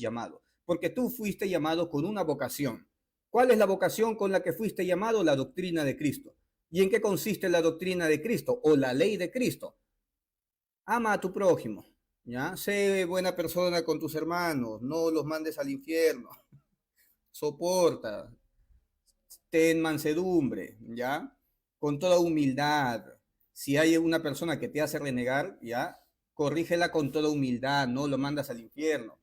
llamado, porque tú fuiste llamado con una vocación. ¿Cuál es la vocación con la que fuiste llamado? La doctrina de Cristo. ¿Y en qué consiste la doctrina de Cristo o la ley de Cristo? Ama a tu prójimo, ¿ya? Sé buena persona con tus hermanos, no los mandes al infierno, soporta, ten mansedumbre, ¿ya? Con toda humildad. Si hay una persona que te hace renegar, ¿ya? Corrígela con toda humildad, no lo mandas al infierno.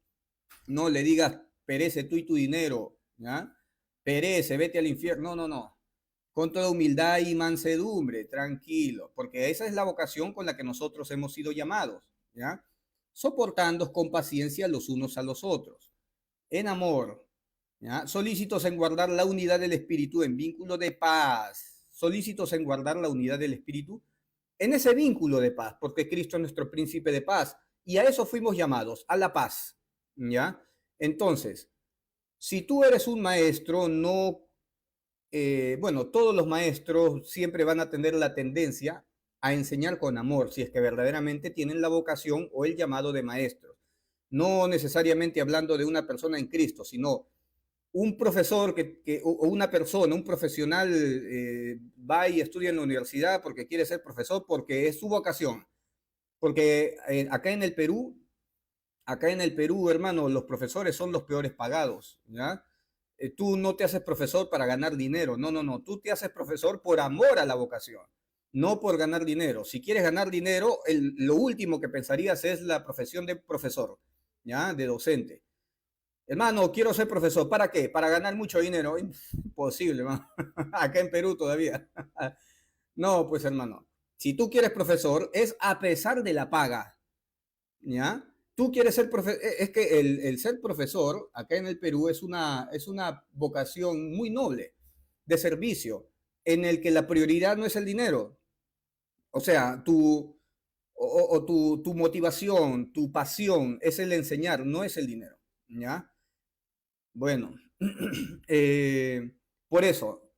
No le digas, perece tú y tu dinero, ¿ya? Perece, vete al infierno. No, no, no. Con toda humildad y mansedumbre, tranquilo, porque esa es la vocación con la que nosotros hemos sido llamados, ¿ya? Soportando con paciencia los unos a los otros, en amor, ¿ya? Solícitos en guardar la unidad del espíritu en vínculo de paz, solícitos en guardar la unidad del espíritu en ese vínculo de paz, porque Cristo es nuestro príncipe de paz, y a eso fuimos llamados, a la paz, ¿ya? Entonces, si tú eres un maestro, no, bueno, todos los maestros siempre van a tener la tendencia a enseñar con amor, si es que verdaderamente tienen la vocación o el llamado de maestros. No necesariamente hablando de una persona en Cristo, sino un profesor o una persona, un profesional va y estudia en la universidad porque quiere ser profesor, porque es su vocación. Porque acá en el Perú, hermano, los profesores son los peores pagados, ¿ya? Tú no te haces profesor para ganar dinero, no, no, no, tú te haces profesor por amor a la vocación, no por ganar dinero. Si quieres ganar dinero, lo último que pensarías es la profesión de profesor, ¿ya? De docente. Hermano, quiero ser profesor. ¿Para qué? Para ganar mucho dinero. Imposible, hermano. Acá en Perú todavía. No, pues hermano. Si tú quieres profesor, es a pesar de la paga. ¿Ya? Tú quieres ser profesor. Es que el ser profesor acá en el Perú es una vocación muy noble de servicio, en el que la prioridad no es el dinero. O sea, tu motivación, tu pasión es el enseñar, no es el dinero. ¿Ya? Bueno, eh, por eso,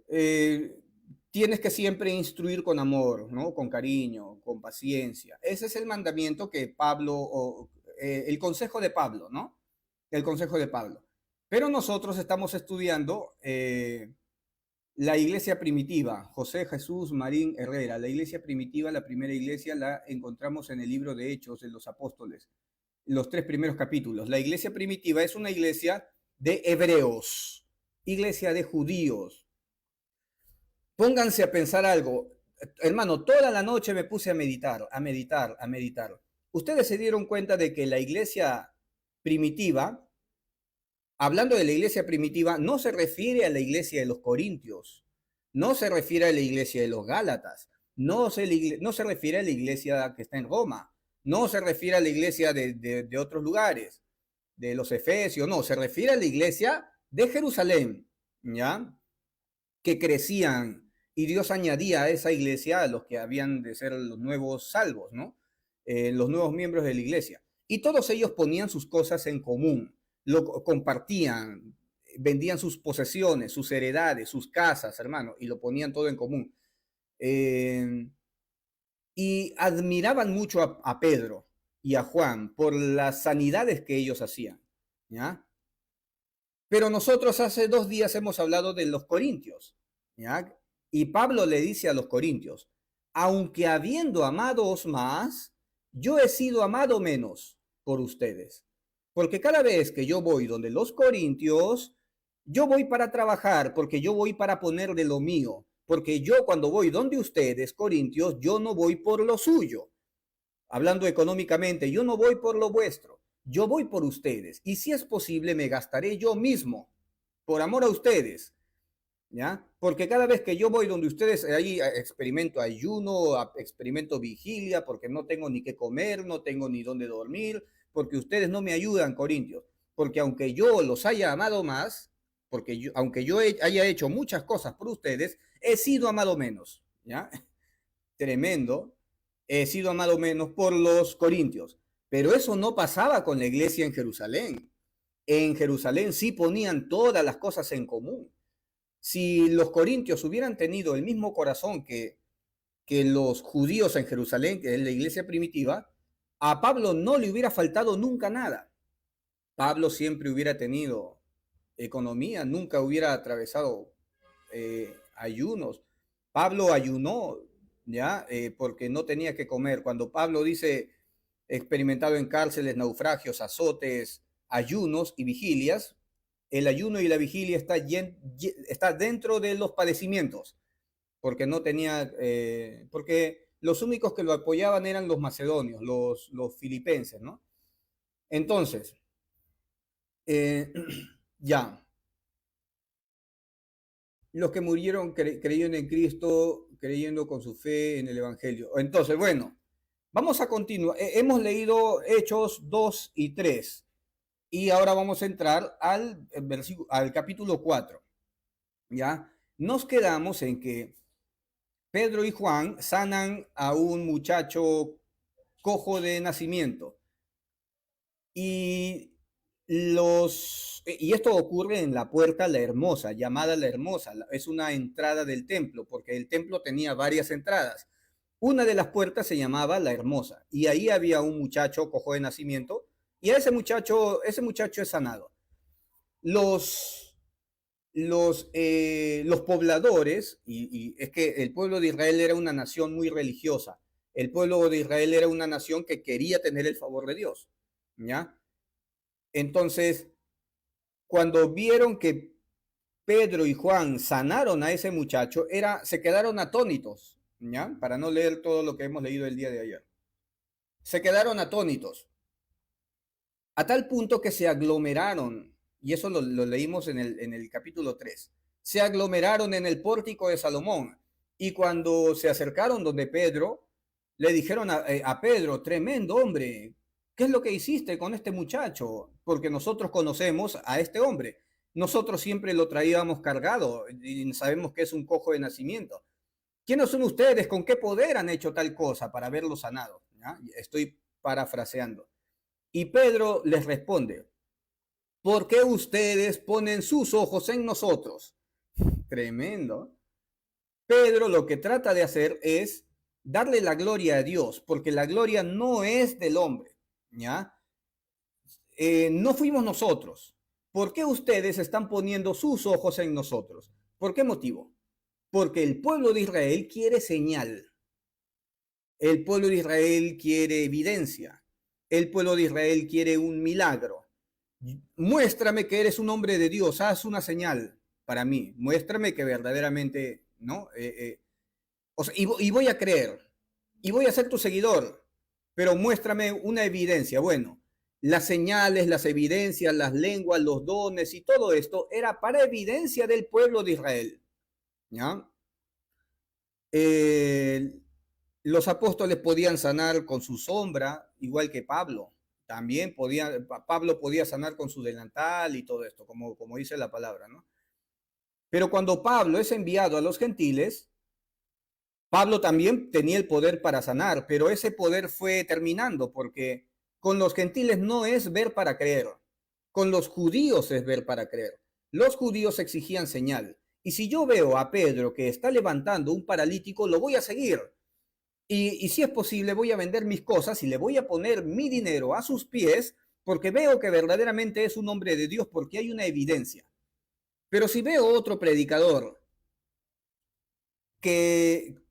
eh, tienes que siempre instruir con amor, ¿no? Con cariño, con paciencia. Ese es el mandamiento que el consejo de Pablo, ¿no? El consejo de Pablo. Pero nosotros estamos estudiando la iglesia primitiva, José Jesús Marín Herrera. La iglesia primitiva, la primera iglesia, la encontramos en el libro de Hechos de los Apóstoles, los 3 primeros capítulos. La iglesia primitiva es una iglesia de hebreos, iglesia de judíos. Pónganse a pensar algo. Hermano, toda la noche me puse a meditar, a meditar, a meditar. Ustedes se dieron cuenta de que la iglesia primitiva, hablando de la iglesia primitiva, no se refiere a la iglesia de los corintios, no se refiere a la iglesia de los gálatas, no se refiere a la iglesia que está en Roma, no se refiere a la iglesia de otros lugares, de los efesios, no, se refiere a la iglesia de Jerusalén, ¿ya? Que crecían y Dios añadía a esa iglesia a los que habían de ser los nuevos salvos, ¿no? Los nuevos miembros de la iglesia. Y todos ellos ponían sus cosas en común, lo compartían, vendían sus posesiones, sus heredades, sus casas, hermano, y lo ponían todo en común. Eh, y admiraban mucho a Pedro y a Juan por las sanidades que ellos hacían, ¿ya? Pero nosotros hace 2 días hemos hablado de los corintios, ¿ya? Y Pablo le dice a los corintios, aunque habiendo amados más, yo he sido amado menos por ustedes. Porque cada vez que yo voy donde los corintios, yo voy para trabajar, porque yo voy para poner de lo mío, porque yo cuando voy donde ustedes, corintios, yo no voy por lo suyo. Hablando económicamente, yo no voy por lo vuestro, yo voy por ustedes. Y si es posible, me gastaré yo mismo, por amor a ustedes, ¿ya? Porque cada vez que yo voy donde ustedes, ahí experimento ayuno, experimento vigilia, porque no tengo ni qué comer, no tengo ni dónde dormir, porque ustedes no me ayudan, corintios. Porque aunque yo los haya amado más, aunque yo haya hecho muchas cosas por ustedes, he sido amado menos, ¿ya? Tremendo, he sido amado menos por los corintios. Pero eso no pasaba con la iglesia en Jerusalén. En Jerusalén sí ponían todas las cosas en común. Si los corintios hubieran tenido el mismo corazón que los judíos en Jerusalén, que es la iglesia primitiva, a Pablo no le hubiera faltado nunca nada. Pablo siempre hubiera tenido economía, nunca hubiera atravesado ayunos. Pablo ayunó, ¿ya? Porque no tenía que comer. Cuando Pablo dice experimentado en cárceles, naufragios, azotes, ayunos y vigilias, el ayuno y la vigilia está dentro de los padecimientos, porque no tenía, porque los únicos que lo apoyaban eran los macedonios, los filipenses, ¿no? Entonces, ya, los que murieron creyendo en Cristo, creyendo con su fe en el Evangelio. Entonces, bueno, vamos a continuar. Hemos leído Hechos 2 y 3 y ahora vamos a entrar al capítulo 4. ¿Ya? Nos quedamos en que Pedro y Juan sanan a un muchacho cojo de nacimiento. Y esto ocurre en la puerta La Hermosa, llamada La Hermosa. Es una entrada del templo, porque el templo tenía varias entradas. Una de las puertas se llamaba La Hermosa, y ahí había un muchacho cojo de nacimiento, y a ese muchacho es sanado. Los pobladores, y es que el pueblo de Israel era una nación muy religiosa, el pueblo de Israel era una nación que quería tener el favor de Dios, ¿ya? Entonces, cuando vieron que Pedro y Juan sanaron a ese muchacho, se quedaron atónitos, ¿ya? Para no leer todo lo que hemos leído el día de ayer. Se quedaron atónitos, a tal punto que se aglomeraron, y eso lo leímos en el capítulo 3, se aglomeraron en el pórtico de Salomón, y cuando se acercaron donde Pedro, le dijeron a Pedro, tremendo hombre, ¿qué es lo que hiciste con este muchacho? Porque nosotros conocemos a este hombre, nosotros siempre lo traíamos cargado y sabemos que es un cojo de nacimiento. ¿Quiénes son ustedes? ¿Con qué poder han hecho tal cosa para haberlo sanado? ¿Ya? Estoy parafraseando. Y Pedro les responde, ¿por qué ustedes ponen sus ojos en nosotros? Tremendo. Pedro lo que trata de hacer es darle la gloria a Dios, porque la gloria no es del hombre, ¿ya? No fuimos nosotros. ¿Por qué ustedes están poniendo sus ojos en nosotros? ¿Por qué motivo? Porque el pueblo de Israel quiere señal. El pueblo de Israel quiere evidencia. El pueblo de Israel quiere un milagro. Muéstrame que eres un hombre de Dios, haz una señal para mí, muéstrame que verdaderamente, ¿no? O sea, y voy a creer, y voy a ser tu seguidor, pero muéstrame una evidencia. Bueno, las señales, las evidencias, las lenguas, los dones y todo esto era para evidencia del pueblo de Israel, ¿ya? Los apóstoles podían sanar con su sombra, igual que Pablo. También Pablo podía sanar con su delantal y todo esto, como dice la palabra, ¿no? Pero cuando Pablo es enviado a los gentiles, Pablo también tenía el poder para sanar, pero ese poder fue terminando porque con los gentiles no es ver para creer, con los judíos es ver para creer. Los judíos exigían señal. Y si yo veo a Pedro que está levantando un paralítico, lo voy a seguir. Y si es posible, voy a vender mis cosas y le voy a poner mi dinero a sus pies porque veo que verdaderamente es un hombre de Dios porque hay una evidencia. Pero si veo otro predicador que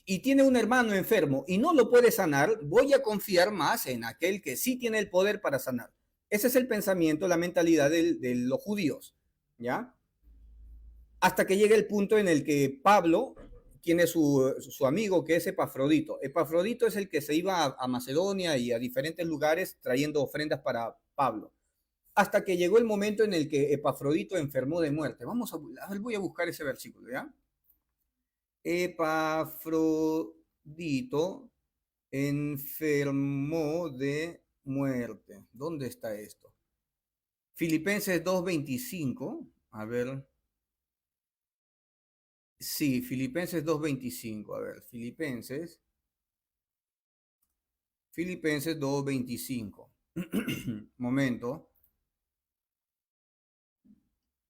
y tiene un hermano enfermo y no lo puede sanar, voy a confiar más en aquel que sí tiene el poder para sanar. Ese es el pensamiento, la mentalidad de los judíos, ¿ya? Hasta que llega el punto en el que Pablo tiene su amigo que es Epafrodito. Epafrodito es el que se iba a Macedonia y a diferentes lugares trayendo ofrendas para Pablo. Hasta que llegó el momento en el que Epafrodito enfermó de muerte. A ver, voy a buscar ese versículo, ¿ya? Epafrodito enfermó de muerte. ¿Dónde está esto? Filipenses 2:25. A ver. Sí, Filipenses 2:25. A ver, Filipenses 2:25. Momento.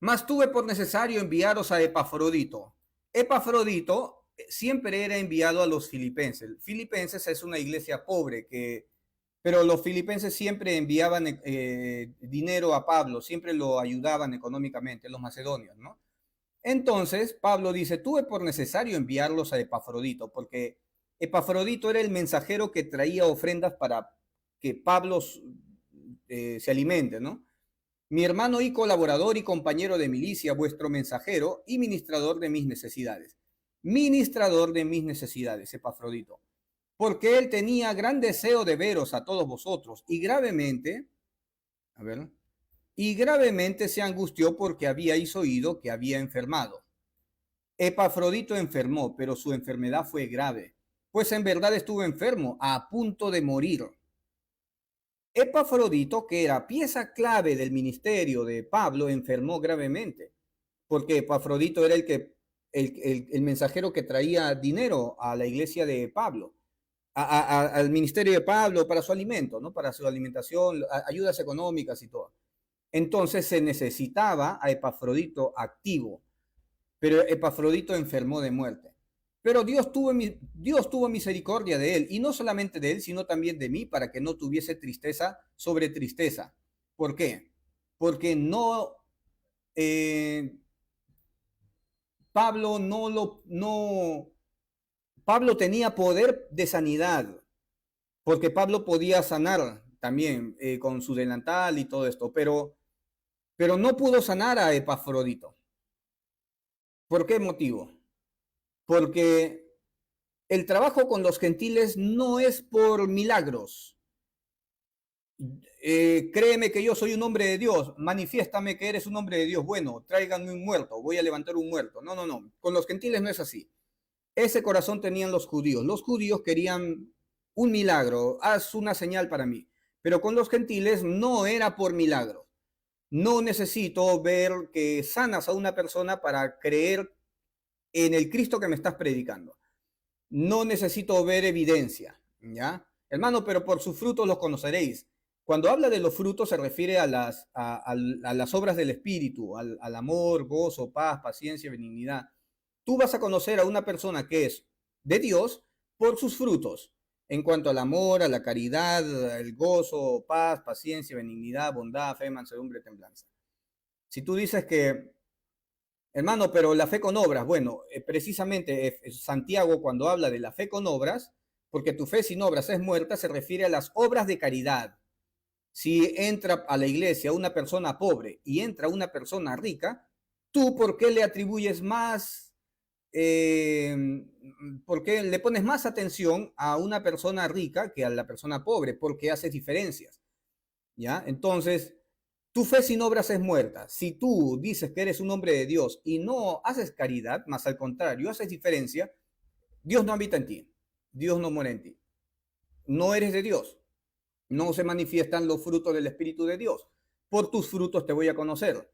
Mas tuve por necesario enviaros a Epafrodito. Epafrodito siempre era enviado a los filipenses. Filipenses es una iglesia pobre que pero los filipenses siempre enviaban dinero a Pablo, siempre lo ayudaban económicamente, los macedonios, ¿no? Entonces, Pablo dice, tuve por necesario enviarlos a Epafrodito, porque Epafrodito era el mensajero que traía ofrendas para que Pablo se alimente, ¿no? Mi hermano y colaborador y compañero de milicia, vuestro mensajero y ministrador de mis necesidades. Ministrador de mis necesidades, Epafrodito. Porque él tenía gran deseo de veros a todos vosotros y gravemente, a ver, y gravemente se angustió porque habíais oído que había enfermado. Epafrodito enfermó, pero su enfermedad fue grave, pues en verdad estuvo enfermo, a punto de morir. Epafrodito, que era pieza clave del ministerio de Pablo, enfermó gravemente, porque Epafrodito era el mensajero que traía dinero a la iglesia de Pablo, al ministerio de Pablo para su alimento, ¿no? Para su alimentación, ayudas económicas y todo. Entonces se necesitaba a Epafrodito activo, pero Epafrodito enfermó de muerte. Pero Dios tuvo misericordia de él, y no solamente de él, sino también de mí, para que no tuviese tristeza sobre tristeza. ¿Por qué? Porque eh, Pablo Pablo tenía poder de sanidad, porque Pablo podía sanar también con su delantal y todo esto, pero no pudo sanar a Epafrodito. ¿Por qué motivo? Porque el trabajo con los gentiles no es por milagros. Créeme que yo soy un hombre de Dios, manifiéstame que eres un hombre de Dios. Bueno, tráiganme un muerto, voy a levantar un muerto. No, no, no. Con los gentiles no es así. Ese corazón tenían los judíos. Los judíos querían un milagro, haz una señal para mí. Pero con los gentiles no era por milagro. No necesito ver que sanas a una persona para creer en el Cristo que me estás predicando. No necesito ver evidencia, ¿ya? Hermano, pero por sus frutos los conoceréis. Cuando habla de los frutos se refiere a las obras del Espíritu, al amor, gozo, paz, paciencia, benignidad. Tú vas a conocer a una persona que es de Dios por sus frutos, en cuanto al amor, a la caridad, el gozo, paz, paciencia, benignidad, bondad, fe, mansedumbre, templanza. Si tú dices que hermano, pero la fe con obras, bueno, precisamente Santiago cuando habla de la fe con obras, porque tu fe sin obras es muerta, se refiere a las obras de caridad. Si entra a la iglesia una persona pobre y entra una persona rica, ¿tú por qué le atribuyes más, por qué le pones más atención a una persona rica que a la persona pobre? Porque haces diferencias, ¿ya? Entonces, tu fe sin obras es muerta. Si tú dices que eres un hombre de Dios y no haces caridad, más al contrario, haces diferencia, Dios no habita en ti. Dios no mora en ti. No eres de Dios. No se manifiestan los frutos del Espíritu de Dios. Por tus frutos te voy a conocer.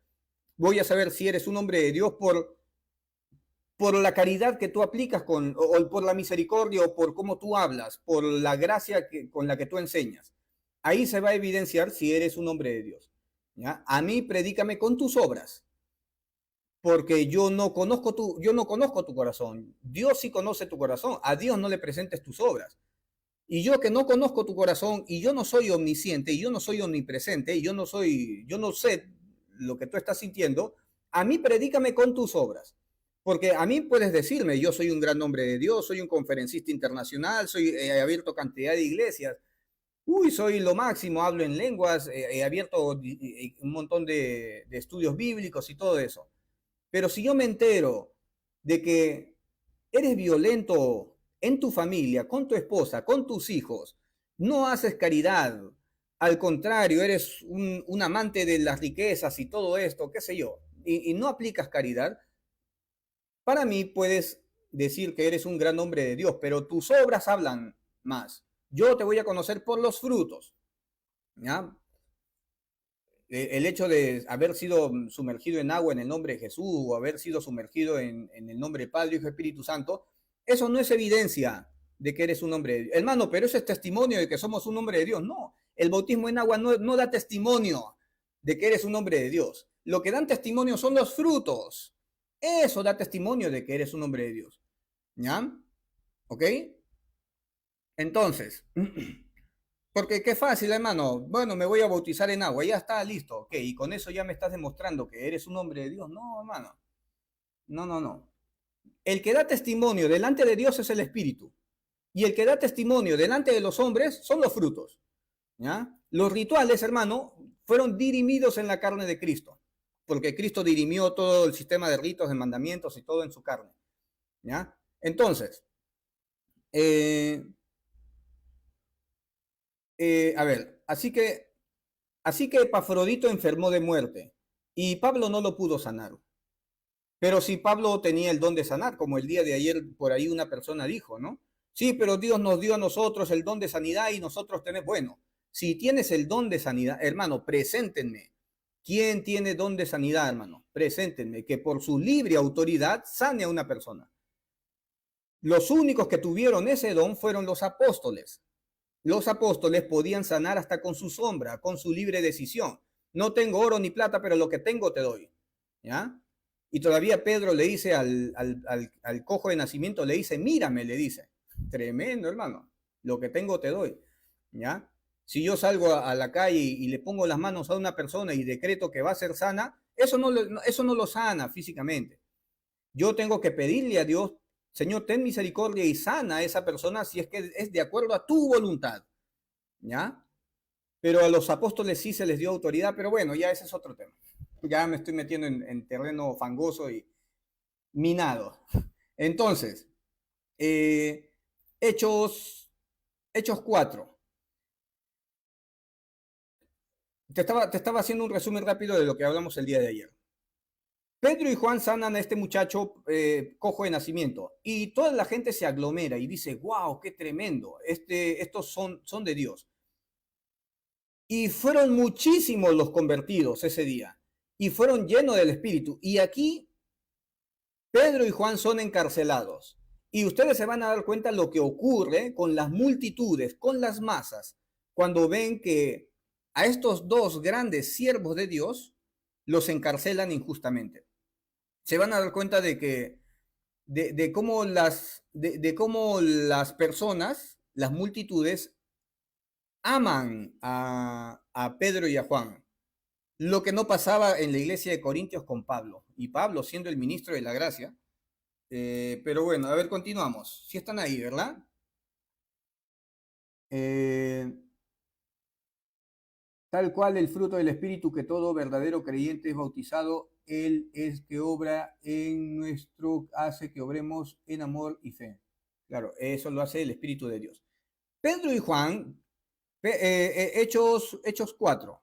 Voy a saber si eres un hombre de Dios por la caridad que tú aplicas o por la misericordia o por cómo tú hablas, por la gracia con la que tú enseñas. Ahí se va a evidenciar si eres un hombre de Dios. ¿Ya? A mí predícame con tus obras, porque yo no conozco tu corazón. Dios sí conoce tu corazón. A Dios no le presentes tus obras. Y yo que no conozco tu corazón y yo no soy omnisciente y yo no soy omnipresente y yo no sé lo que tú estás sintiendo, a mí predícame con tus obras. Porque a mí puedes decirme, yo soy un gran hombre de Dios, soy un conferencista internacional, he abierto cantidad de iglesias, uy, soy lo máximo, hablo en lenguas, he abierto un montón de estudios bíblicos y todo eso. Pero si yo me entero de que eres violento en tu familia, con tu esposa, con tus hijos, no haces caridad, al contrario, eres un amante de las riquezas y todo esto, qué sé yo, y no aplicas caridad, para mí puedes decir que eres un gran hombre de Dios, pero tus obras hablan más. Yo te voy a conocer por los frutos, ¿ya? El hecho de haber sido sumergido en agua en el nombre de Jesús o haber sido sumergido en el nombre de Padre, Hijo y Espíritu Santo, eso no es evidencia de que eres un hombre de Dios. Hermano, pero eso es testimonio de que somos un hombre de Dios. No, el bautismo en agua no da testimonio de que eres un hombre de Dios. Lo que dan testimonio son los frutos. Eso da testimonio de que eres un hombre de Dios. ¿Ya? ¿Ok? Entonces, Porque qué fácil, hermano. Bueno, me voy a bautizar en agua, ya está, listo. Ok, y con eso ya me estás demostrando que eres un hombre de Dios. No, hermano. No, no, no. El que da testimonio delante de Dios es el Espíritu. Y el que da testimonio delante de los hombres son los frutos. ¿Ya? Los rituales, hermano, fueron dirimidos en la carne de Cristo. Porque Cristo dirimió todo el sistema de ritos, de mandamientos y todo en su carne. ¿Ya? Entonces, eh, a ver, así que Epafrodito enfermó de muerte y Pablo no lo pudo sanar. Pero si Pablo tenía el don de sanar, como el día de ayer por ahí una persona dijo, ¿no? Sí, pero Dios nos dio a nosotros el don de sanidad y nosotros tenemos, bueno, si tienes el don de sanidad, hermano, preséntenme. ¿Quién tiene don de sanidad, hermano? Preséntenme, que por su libre autoridad sane a una persona. Los únicos que tuvieron ese don fueron los apóstoles. Los apóstoles podían sanar hasta con su sombra, con su libre decisión. No tengo oro ni plata, pero lo que tengo te doy. ¿Ya? Y todavía Pedro le dice al cojo de nacimiento, le dice, mírame, le dice. Tremendo, hermano. Lo que tengo te doy. ¿Ya? Si yo salgo a la calle y le pongo las manos a una persona y decreto que va a ser sana, eso no lo sana físicamente. Yo tengo que pedirle a Dios, Señor, ten misericordia y sana a esa persona si es que es de acuerdo a tu voluntad. ¿Ya? Pero a los apóstoles sí se les dio autoridad, pero bueno, ya ese es otro tema. Ya me estoy metiendo en terreno fangoso y minado. Entonces, eh, Hechos, Hechos 4. Te estaba haciendo un resumen rápido de lo que hablamos el día de ayer. Pedro y Juan sanan a este muchacho cojo de nacimiento y toda la gente se aglomera y dice, wow, qué tremendo, estos son de Dios. Y fueron muchísimos los convertidos ese día y fueron llenos del Espíritu. Y aquí Pedro y Juan son encarcelados. Y ustedes se van a dar cuenta lo que ocurre con las multitudes, con las masas, cuando ven que a estos dos grandes siervos de Dios los encarcelan injustamente. Se van a dar cuenta de que cómo las personas, las multitudes, aman a Pedro y a Juan. Lo que no pasaba en la iglesia de Corintios con Pablo. Y Pablo siendo el ministro de la gracia. Pero bueno, a ver, continuamos. Si están ahí, ¿verdad? Eh, Tal cual el fruto del Espíritu que todo verdadero creyente es bautizado, Él es que obra en nuestro, hace que obremos en amor y fe. Claro, eso lo hace el Espíritu de Dios. Pedro y Juan, Hechos 4.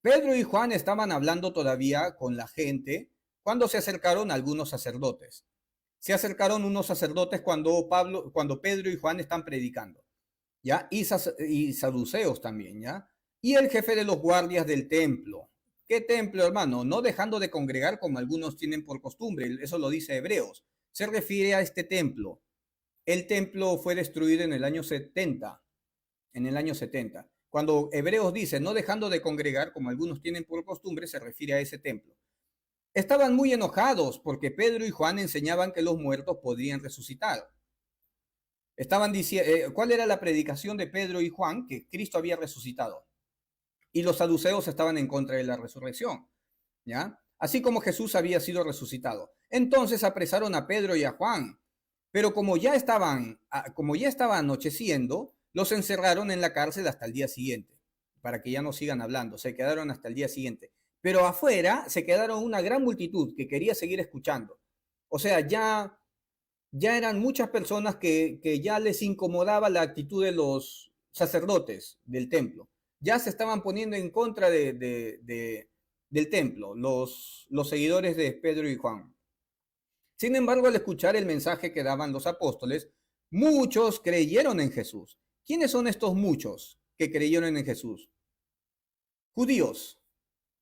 Pedro y Juan estaban hablando todavía con la gente cuando se acercaron algunos sacerdotes. Se acercaron unos sacerdotes cuando Pedro y Juan están predicando, ¿ya? Y saduceos también, ¿ya? Y el jefe de los guardias del templo. ¿Qué templo, hermano? No dejando de congregar como algunos tienen por costumbre, eso lo dice Hebreos. Se refiere a este templo. El templo fue destruido en el año 70, en el año 70. Cuando Hebreos dice no dejando de congregar como algunos tienen por costumbre, se refiere a ese templo. Estaban muy enojados porque Pedro y Juan enseñaban que los muertos podrían resucitar. Estaban diciendo, ¿cuál era la predicación de Pedro y Juan? Que Cristo había resucitado. Y los saduceos estaban en contra de la resurrección, ¿ya? Así como Jesús había sido resucitado. Entonces apresaron a Pedro y a Juan, pero como ya estaba anocheciendo, los encerraron en la cárcel hasta el día siguiente, para que ya no sigan hablando. Se quedaron hasta el día siguiente. Pero afuera se quedaron una gran multitud que quería seguir escuchando. O sea, ya eran muchas personas que ya les incomodaba la actitud de los sacerdotes del templo. Ya se estaban poniendo en contra del templo, los seguidores de Pedro y Juan. Sin embargo, al escuchar el mensaje que daban los apóstoles, muchos creyeron en Jesús. ¿Quiénes son estos muchos que creyeron en Jesús? Judíos,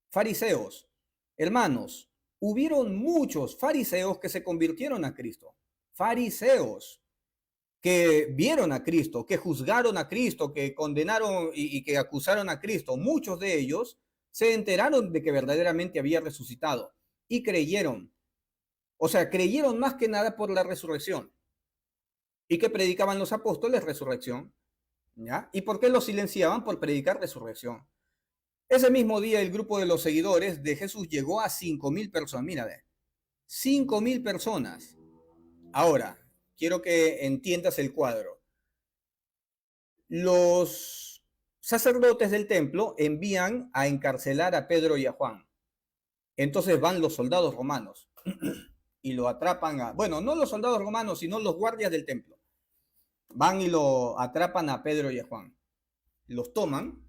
fariseos, hermanos. Hubieron muchos fariseos que se convirtieron a Cristo. Fariseos que vieron a Cristo, que juzgaron a Cristo, que condenaron y que acusaron a Cristo. Muchos de ellos se enteraron de que verdaderamente había resucitado y creyeron. O sea, creyeron más que nada por la resurrección. ¿Y qué predicaban los apóstoles? Resurrección. ¿Ya? ¿Y por qué los silenciaban? Por predicar resurrección. Ese mismo día el grupo de los seguidores de Jesús llegó a 5.000 personas. Mira, 5.000 personas. Ahora, quiero que entiendas el cuadro. Los sacerdotes del templo envían a encarcelar a Pedro y a Juan. Entonces van los soldados romanos y lo atrapan a, bueno, no los soldados romanos, sino los guardias del templo. Van y lo atrapan a Pedro y a Juan. Los toman,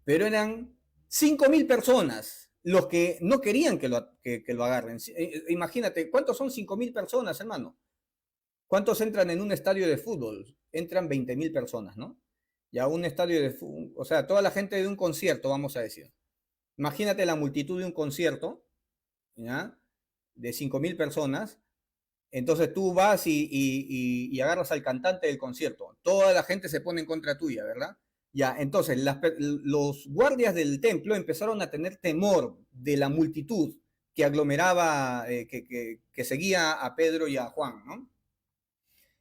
pero eran 5.000 personas los que no querían que lo agarren. Imagínate, ¿cuántos son 5.000 personas, hermano? ¿Cuántos entran en un estadio de fútbol? Entran 20.000 personas, ¿no? Ya un estadio de fútbol, o sea, toda la gente de un concierto, vamos a decir. Imagínate la multitud de un concierto, ¿ya? De 5.000 personas. Entonces tú vas y agarras al cantante del concierto. Toda la gente se pone en contra tuya, ¿verdad? Ya, entonces los guardias del templo empezaron a tener temor de la multitud que aglomeraba, que seguía a Pedro y a Juan, ¿no?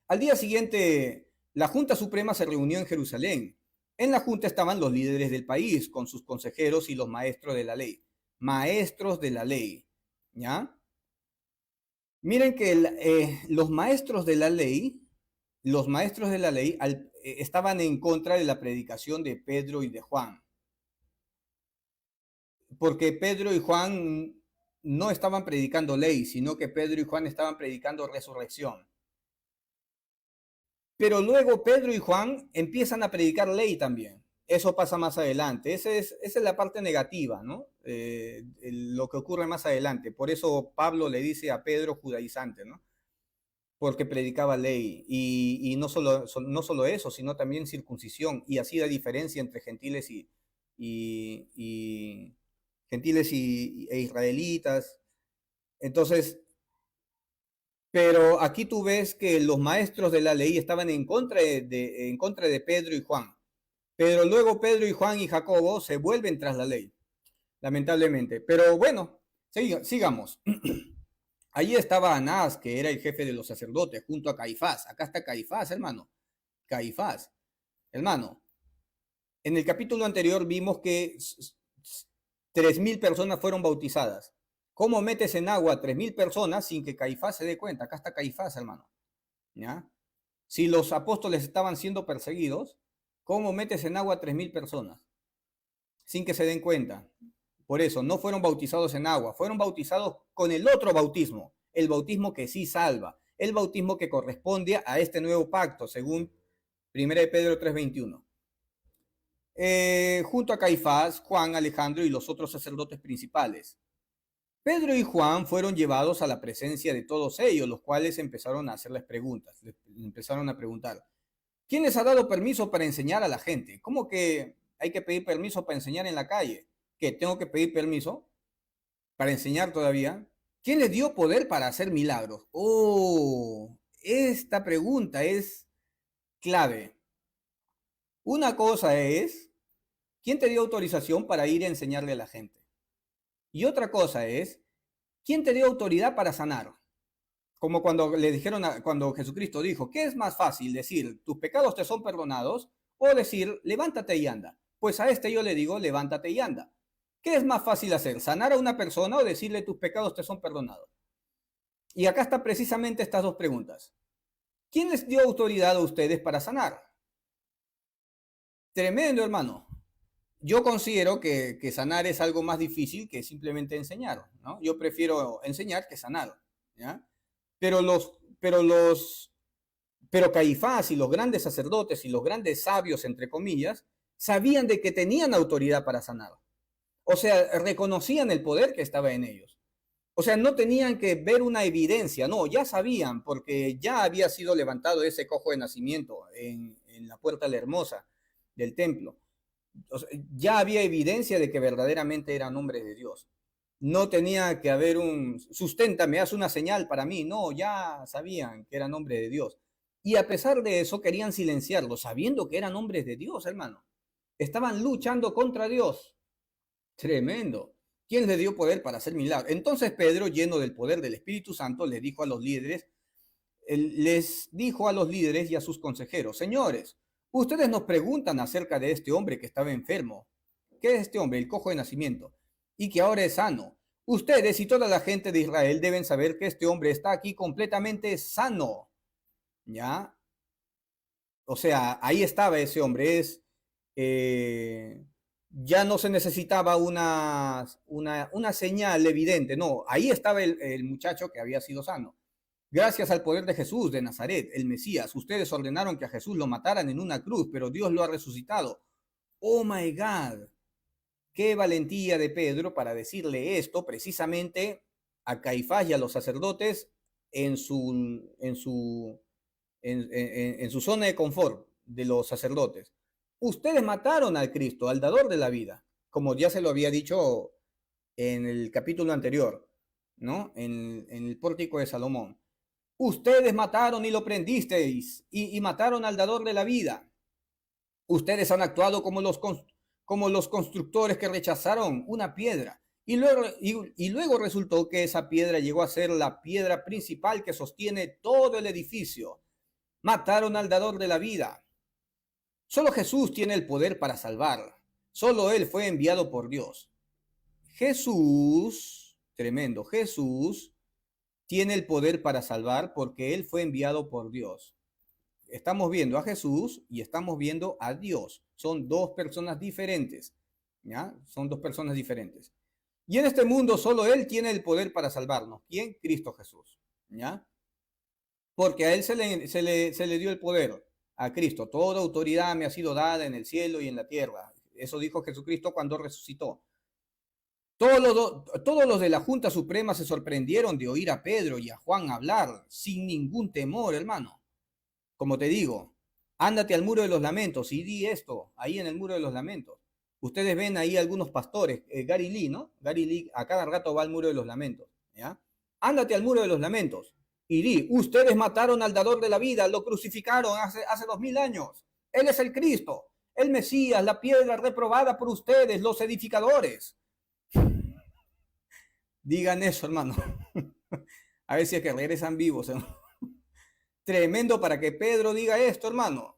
Al día siguiente, la Junta Suprema se reunió en Jerusalén. En la Junta estaban los líderes del país, con sus consejeros y los maestros de la ley. Maestros de la ley, ¿ya? Miren que los maestros de la ley, estaban en contra de la predicación de Pedro y de Juan. Porque Pedro y Juan no estaban predicando ley, sino que Pedro y Juan estaban predicando resurrección. Pero luego Pedro y Juan empiezan a predicar ley también. Eso pasa más adelante. Esa es la parte negativa, ¿no? Lo que ocurre más adelante. Por eso Pablo le dice a Pedro judaizante, ¿no? Porque predicaba ley. Y no solo eso, sino también circuncisión. Y así la diferencia entre gentiles e israelitas. Entonces, pero aquí tú ves que los maestros de la ley estaban en contra de Pedro y Juan. Pero luego Pedro y Juan y Jacobo se vuelven tras la ley, lamentablemente. Pero bueno, sigamos. Allí estaba Anás, que era el jefe de los sacerdotes, junto a Caifás. Acá está Caifás, hermano. Caifás. Hermano, en el capítulo anterior vimos que 3.000 personas fueron bautizadas. ¿Cómo metes en agua a 3.000 personas sin que Caifás se dé cuenta? Acá está Caifás, hermano. ¿Ya? Si los apóstoles estaban siendo perseguidos, ¿cómo metes en agua a 3.000 personas? Sin que se den cuenta. Por eso, no fueron bautizados en agua, fueron bautizados con el otro bautismo, el bautismo que sí salva, el bautismo que corresponde a este nuevo pacto, según 1 Pedro 3:21. Junto a Caifás, Juan, Alejandro y los otros sacerdotes principales. Pedro y Juan fueron llevados a la presencia de todos ellos, los cuales empezaron a hacerles preguntas. Les empezaron a preguntar, ¿quién les ha dado permiso para enseñar a la gente? ¿Cómo que hay que pedir permiso para enseñar en la calle? ¿Que tengo que pedir permiso para enseñar todavía? ¿Quién les dio poder para hacer milagros? Oh, esta pregunta es clave. Una cosa es, ¿quién te dio autorización para ir a enseñarle a la gente? Y otra cosa es, ¿quién te dio autoridad para sanar? Como cuando le dijeron, cuando Jesucristo dijo, ¿qué es más fácil decir, tus pecados te son perdonados? O decir, levántate y anda. Pues a este yo le digo, levántate y anda. ¿Qué es más fácil hacer, sanar a una persona o decirle, tus pecados te son perdonados? Y acá están precisamente estas dos preguntas. ¿Quién les dio autoridad a ustedes para sanar? Tremendo, hermano. Yo considero que sanar es algo más difícil que simplemente enseñar, ¿no? Yo prefiero enseñar que sanar, ¿ya? Pero Caifás y los grandes sacerdotes y los grandes sabios, entre comillas, sabían de que tenían autoridad para sanar. O sea, reconocían el poder que estaba en ellos. O sea, no tenían que ver una evidencia, no, ya sabían, porque ya había sido levantado ese cojo de nacimiento en la puerta de la hermosa del templo. O sea, ya había evidencia de que verdaderamente eran hombres de Dios. No tenía que haber susténtame, haz una señal para mí. No, ya sabían que eran hombres de Dios. Y a pesar de eso querían silenciarlo, sabiendo que eran hombres de Dios, hermano. Estaban luchando contra Dios. Tremendo. ¿Quién les dio poder para hacer milagros? Entonces Pedro, lleno del poder del Espíritu Santo, les dijo a los líderes y a sus consejeros, señores, Ustedes nos preguntan acerca de este hombre que estaba enfermo. ¿Qué es este hombre? El cojo de nacimiento. Y que ahora es sano. Ustedes y toda la gente de Israel deben saber que este hombre está aquí completamente sano. ¿Ya? O sea, ahí estaba ese hombre. Ya no se necesitaba una señal evidente. No, ahí estaba el muchacho que había sido sano. Gracias al poder de Jesús de Nazaret, el Mesías, ustedes ordenaron que a Jesús lo mataran en una cruz, pero Dios lo ha resucitado. Oh my God, qué valentía de Pedro para decirle esto precisamente a Caifás y a los sacerdotes en su zona de confort de los sacerdotes. Ustedes mataron al Cristo, al dador de la vida, como ya se lo había dicho en el capítulo anterior, ¿no? En el pórtico de Salomón. Ustedes mataron y lo prendisteis y mataron al dador de la vida. Ustedes han actuado como los constructores que rechazaron una piedra y luego resultó que esa piedra llegó a ser la piedra principal que sostiene todo el edificio. Mataron al dador de la vida. Solo Jesús tiene el poder para salvar. Solo Él fue enviado por Dios. Jesús, tremendo, Jesús tiene el poder para salvar porque Él fue enviado por Dios. Estamos viendo a Jesús y estamos viendo a Dios. Son dos personas diferentes, ¿ya? Son dos personas diferentes. Y en este mundo solo Él tiene el poder para salvarnos. ¿Quién? Cristo Jesús, ¿ya? Porque a Él se le dio el poder, a Cristo. Toda autoridad me ha sido dada en el cielo y en la tierra. Eso dijo Jesucristo cuando resucitó. Todos los de la Junta Suprema se sorprendieron de oír a Pedro y a Juan hablar sin ningún temor, hermano. Como te digo, ándate al Muro de los Lamentos y di esto, ahí en el Muro de los Lamentos. Ustedes ven ahí algunos pastores, Gary Lee, ¿no? Gary Lee a cada rato va al Muro de los Lamentos, ¿ya? Ándate al Muro de los Lamentos y di, ustedes mataron al dador de la vida, lo crucificaron hace 2000 años. Él es el Cristo, el Mesías, la piedra reprobada por ustedes, los edificadores. Digan eso, hermano. A ver si es que regresan vivos, hermano. Tremendo para que Pedro diga esto, hermano.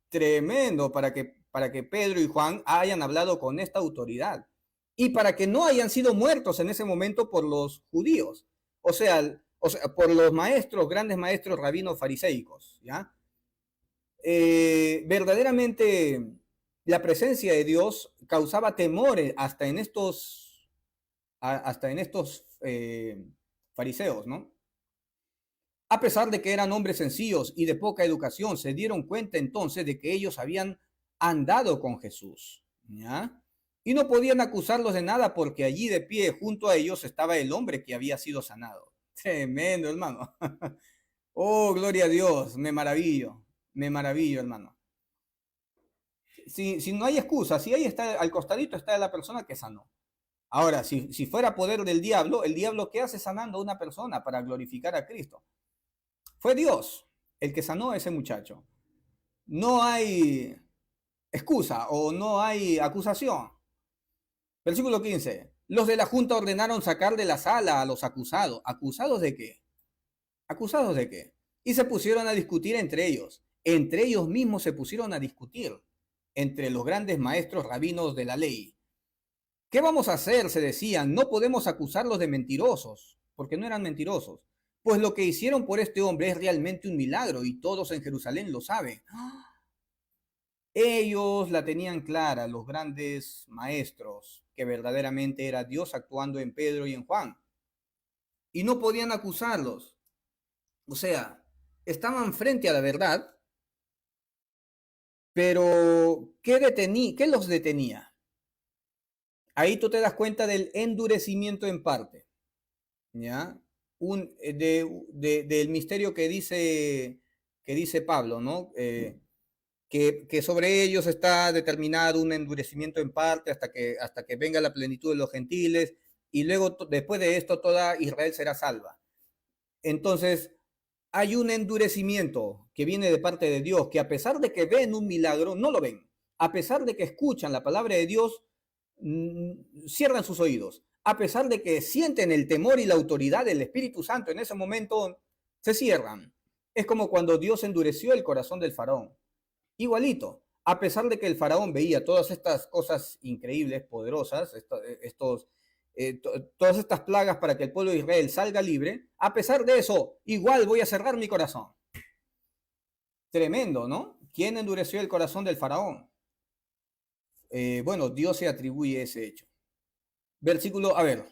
Tremendo para que Pedro y Juan hayan hablado con esta autoridad. Y para que no hayan sido muertos en ese momento por los judíos. O sea por los maestros, grandes maestros rabinos fariseicos, ¿ya? Verdaderamente la presencia de Dios causaba temores hasta en estos fariseos, ¿no? A pesar de que eran hombres sencillos y de poca educación, se dieron cuenta entonces de que ellos habían andado con Jesús, ¿ya? Y no podían acusarlos de nada porque allí de pie junto a ellos estaba el hombre que había sido sanado. Tremendo, hermano. Oh, gloria a Dios, me maravillo, hermano. Si no hay excusa, si ahí está, al costadito está la persona que sanó. Ahora, si fuera poder del diablo, ¿el diablo qué hace sanando a una persona para glorificar a Cristo? Fue Dios el que sanó a ese muchacho. No hay excusa o no hay acusación. Versículo 15. Los de la junta ordenaron sacar de la sala a los acusados. ¿Acusados de qué? ¿Acusados de qué? Y se pusieron a discutir entre ellos. Entre ellos mismos se pusieron a discutir. Entre los grandes maestros rabinos de la ley. ¿Qué vamos a hacer? Se decían. No podemos acusarlos de mentirosos, porque no eran mentirosos. Pues lo que hicieron por este hombre es realmente un milagro y todos en Jerusalén lo saben. Ellos la tenían clara, los grandes maestros, que verdaderamente era Dios actuando en Pedro y en Juan. Y no podían acusarlos. O sea, estaban frente a la verdad, pero ¿qué los detenía? Ahí tú te das cuenta del endurecimiento en parte, ¿ya? Del misterio que dice Pablo, ¿no? Que sobre ellos está determinado un endurecimiento en parte hasta que venga la plenitud de los gentiles y luego después de esto toda Israel será salva. Entonces hay un endurecimiento que viene de parte de Dios, que a pesar de que ven un milagro, no lo ven. A pesar de que escuchan la palabra de Dios, cierran sus oídos. A pesar de que sienten el temor y la autoridad del Espíritu Santo en ese momento, se cierran. Es como cuando Dios endureció el corazón del faraón. igualito. A pesar de que el faraón veía todas estas cosas increíbles, poderosas, todas estas plagas para que el pueblo de Israel salga libre, a pesar de eso, igual voy a cerrar mi corazón. Tremendo, ¿no? ¿Quién endureció el corazón del faraón? Bueno, Dios se atribuye ese hecho. Versículo, a ver,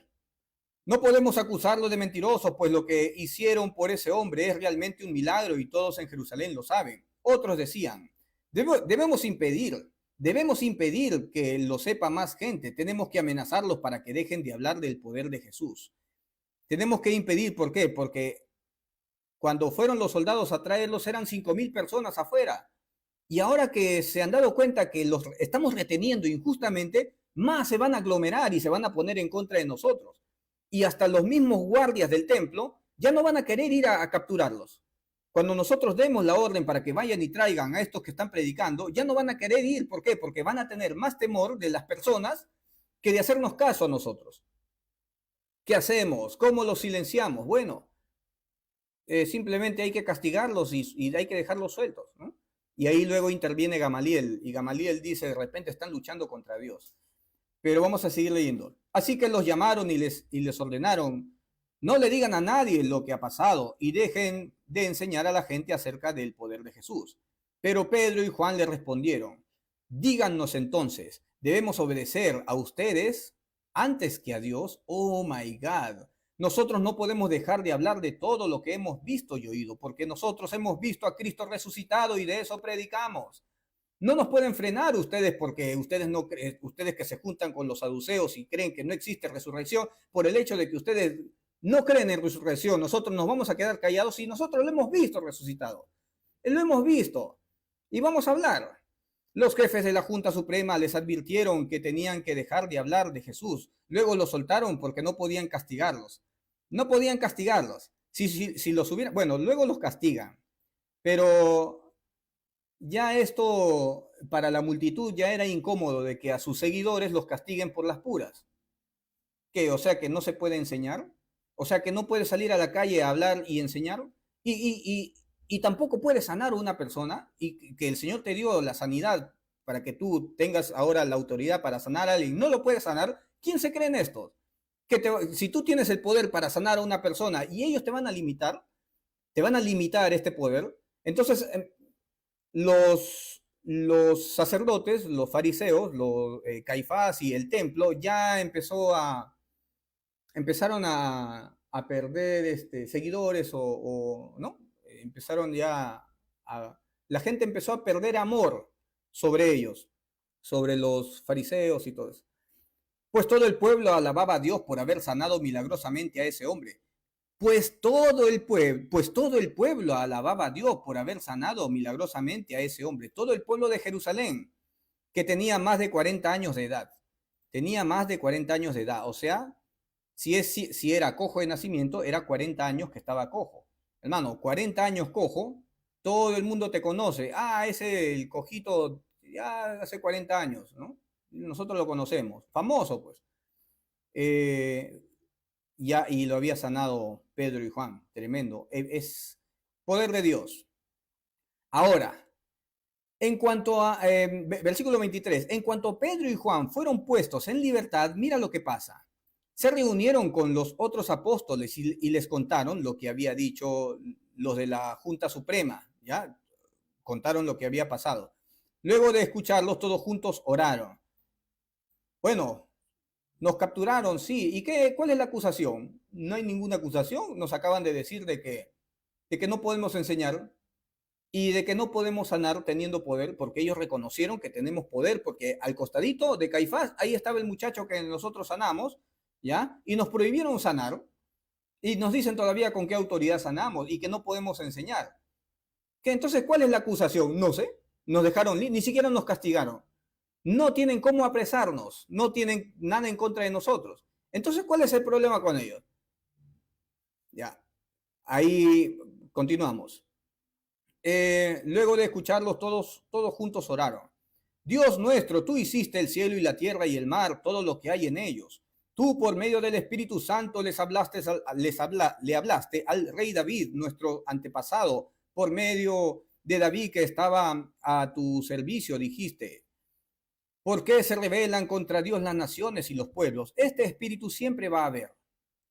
no podemos acusarlo de mentiroso, pues lo que hicieron por ese hombre es realmente un milagro y todos en Jerusalén lo saben. Otros decían, debemos impedir que lo sepa más gente, tenemos que amenazarlos para que dejen de hablar del poder de Jesús. Tenemos que impedir, ¿por qué? Porque cuando fueron los soldados a traerlos eran 5,000 personas afuera. Y ahora que se han dado cuenta que los estamos reteniendo injustamente, más se van a aglomerar y se van a poner en contra de nosotros. Y hasta los mismos guardias del templo ya no van a querer ir a capturarlos. Cuando nosotros demos la orden para que vayan y traigan a estos que están predicando, ya no van a querer ir. ¿Por qué? Porque van a tener más temor de las personas que de hacernos caso a nosotros. ¿Qué hacemos? ¿Cómo los silenciamos? Bueno, simplemente hay que castigarlos y hay que dejarlos sueltos, ¿no? Y ahí luego interviene Gamaliel, y Gamaliel dice, de repente están luchando contra Dios. Pero vamos a seguir leyendo. Así que los llamaron y les ordenaron, no le digan a nadie lo que ha pasado y dejen de enseñar a la gente acerca del poder de Jesús. Pero Pedro y Juan le respondieron, díganos entonces, ¿debemos obedecer a ustedes antes que a Dios? Oh my God. Nosotros no podemos dejar de hablar de todo lo que hemos visto y oído, porque nosotros hemos visto a Cristo resucitado y de eso predicamos. No nos pueden frenar ustedes porque ustedes que se juntan con los saduceos y creen que no existe resurrección, por el hecho de que ustedes no creen en resurrección, nosotros nos vamos a quedar callados y nosotros lo hemos visto resucitado. Lo hemos visto y vamos a hablar. Los jefes de la Junta Suprema les advirtieron que tenían que dejar de hablar de Jesús. Luego los soltaron porque no podían castigarlos. No podían castigarlos. Si los hubieran, bueno, luego los castigan. Pero ya esto para la multitud ya era incómodo de que a sus seguidores los castiguen por las puras. ¿Qué? O sea que no se puede enseñar. O sea que no puede salir a la calle a hablar y enseñar. Y tampoco puede sanar a una persona y que el Señor te dio la sanidad para que tú tengas ahora la autoridad para sanar a alguien. No lo puedes sanar. ¿Quién se cree en esto? Si tú tienes el poder para sanar a una persona y ellos te van a limitar este poder, entonces los sacerdotes, los fariseos, Caifás y el templo ya empezaron a perder seguidores ¿no? Empezaron ya la gente empezó a perder amor sobre ellos, sobre los fariseos y todo eso. Pues todo el pueblo alababa a Dios por haber sanado milagrosamente a ese hombre. Pues todo el pueblo alababa a Dios por haber sanado milagrosamente a ese hombre. Todo el pueblo de Jerusalén, que tenía más de 40 años de edad. Tenía más de 40 años de edad. O sea, si era cojo de nacimiento, era 40 años que estaba cojo. Hermano, 40 años cojo, todo el mundo te conoce. Ah, ese el cojito ya hace 40 años, ¿no? Nosotros lo conocemos. Famoso, pues. Y lo había sanado Pedro y Juan. Tremendo. Es poder de Dios. Ahora, en cuanto a, versículo 23, en cuanto Pedro y Juan fueron puestos en libertad, mira lo que pasa. Se reunieron con los otros apóstoles y les contaron lo que había dicho los de la Junta Suprema, ¿ya? Contaron lo que había pasado. Luego de escucharlos, todos juntos oraron. Bueno, nos capturaron, sí. ¿Y cuál es la acusación? No hay ninguna acusación. Nos acaban de decir de que no podemos enseñar y de que no podemos sanar teniendo poder, porque ellos reconocieron que tenemos poder, porque al costadito de Caifás, ahí estaba el muchacho que nosotros sanamos, ¿ya? Y nos prohibieron sanar, y nos dicen todavía con qué autoridad sanamos, y que no podemos enseñar. ¿Qué? Entonces, ¿cuál es la acusación? No sé, nos dejaron, ni siquiera nos castigaron. No tienen cómo apresarnos, no tienen nada en contra de nosotros. Entonces, ¿cuál es el problema con ellos? Ya, ahí continuamos. Luego de escucharlos, todos juntos oraron. Dios nuestro, tú hiciste el cielo y la tierra y el mar, todo lo que hay en ellos. Tú, por medio del Espíritu Santo, le hablaste al rey David, nuestro antepasado, por medio de David que estaba a tu servicio, dijiste, ¿por qué se rebelan contra Dios las naciones y los pueblos? Este espíritu siempre va a haber,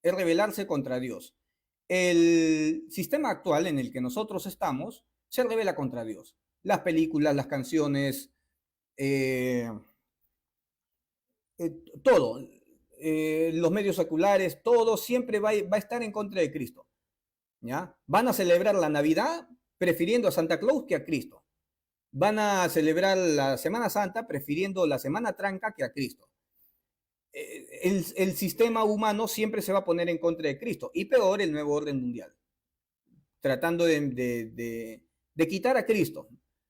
es rebelarse contra Dios. El sistema actual en el que nosotros estamos se revela contra Dios. Las películas, las canciones, eh, todo, los medios seculares, todo siempre va a estar en contra de Cristo. ¿Ya? Van a celebrar la Navidad prefiriendo a Santa Claus que a Cristo. Van a celebrar la Semana Santa prefiriendo la Semana Tranca que a Cristo. El sistema humano siempre se va a poner en contra de Cristo. Y peor, el nuevo orden mundial. Tratando de quitar a Cristo.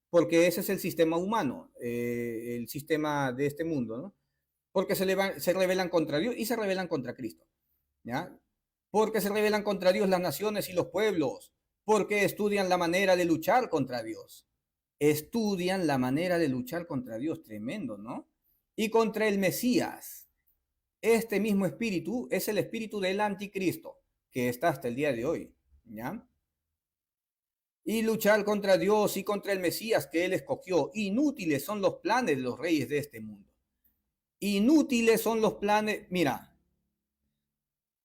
Porque ese es el sistema humano, el sistema de este mundo, ¿no? Porque se rebelan contra Dios y se rebelan contra Cristo. ¿Ya? Porque se rebelan contra Dios las naciones y los pueblos. Porque estudian la manera de luchar contra Dios. Estudian la manera de luchar contra Dios. Tremendo, ¿no? Y contra el Mesías. Este mismo espíritu es el espíritu del anticristo, que está hasta el día de hoy, ¿ya? Y luchar contra Dios y contra el Mesías que él escogió. Inútiles son los planes de los reyes de este mundo. Inútiles son los planes. Mira,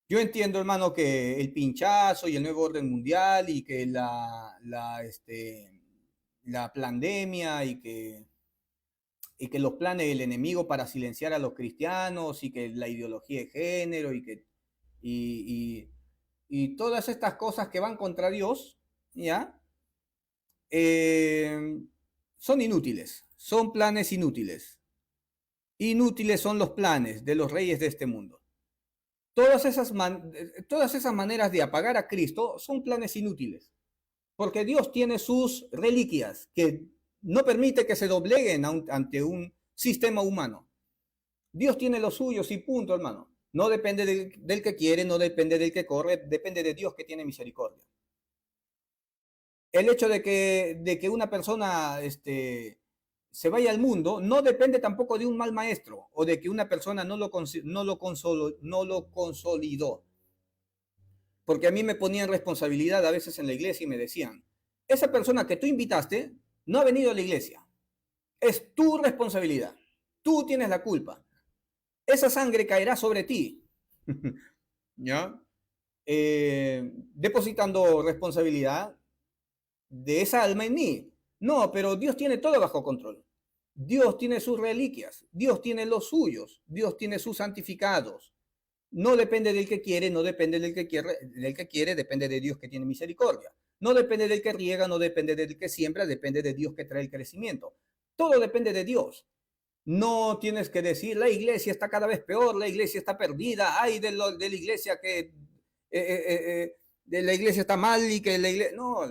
yo entiendo, hermano, que el pinchazo y el nuevo orden mundial y que la pandemia y que los planes del enemigo para silenciar a los cristianos y que la ideología de género y, y todas estas cosas que van contra Dios, ¿ya? Son inútiles, son planes inútiles. Inútiles son los planes de los reyes de este mundo. Todas esas maneras de apagar a Cristo son planes inútiles, porque Dios tiene sus reliquias que no permite que se dobleguen ante un sistema humano. Dios tiene los suyos y punto, hermano. No depende del que quiere, no depende del que corre, depende de Dios que tiene misericordia. El hecho de que una persona se vaya al mundo no depende tampoco de un mal maestro o de que una persona no lo consolidó. Porque a mí me ponían responsabilidad a veces en la iglesia y me decían, esa persona que tú invitaste no ha venido a la iglesia. Es tu responsabilidad. Tú tienes la culpa. Esa sangre caerá sobre ti. ¿Ya? Depositando responsabilidad de esa alma en mí. No, pero Dios tiene todo bajo control. Dios tiene sus reliquias, Dios tiene los suyos, Dios tiene sus santificados. No depende del que quiere, no depende del que quiere, depende de Dios que tiene misericordia. No depende del que riega, no depende del que siembra, depende de Dios que trae el crecimiento. Todo depende de Dios. No tienes que decir, la iglesia está cada vez peor, la iglesia está perdida, ay de la iglesia que de la iglesia está mal y que la iglesia... No,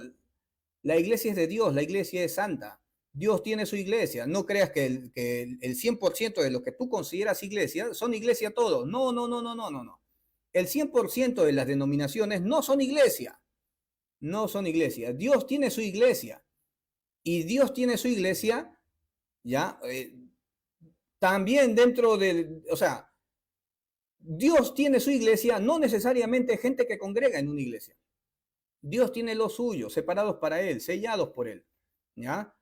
la iglesia es de Dios, la iglesia es santa. Dios tiene su iglesia. No creas que el 100% de lo que tú consideras iglesia son iglesia todos. No, no, no, no, no, no, no. El 100% de las denominaciones no son iglesia. No son iglesia. Dios tiene su iglesia. Y Dios tiene su iglesia, ya, también dentro de, o sea, Dios tiene su iglesia, no necesariamente gente que congrega en una iglesia. Dios tiene los suyos, separados para Él, sellados por Él. ¿Ya?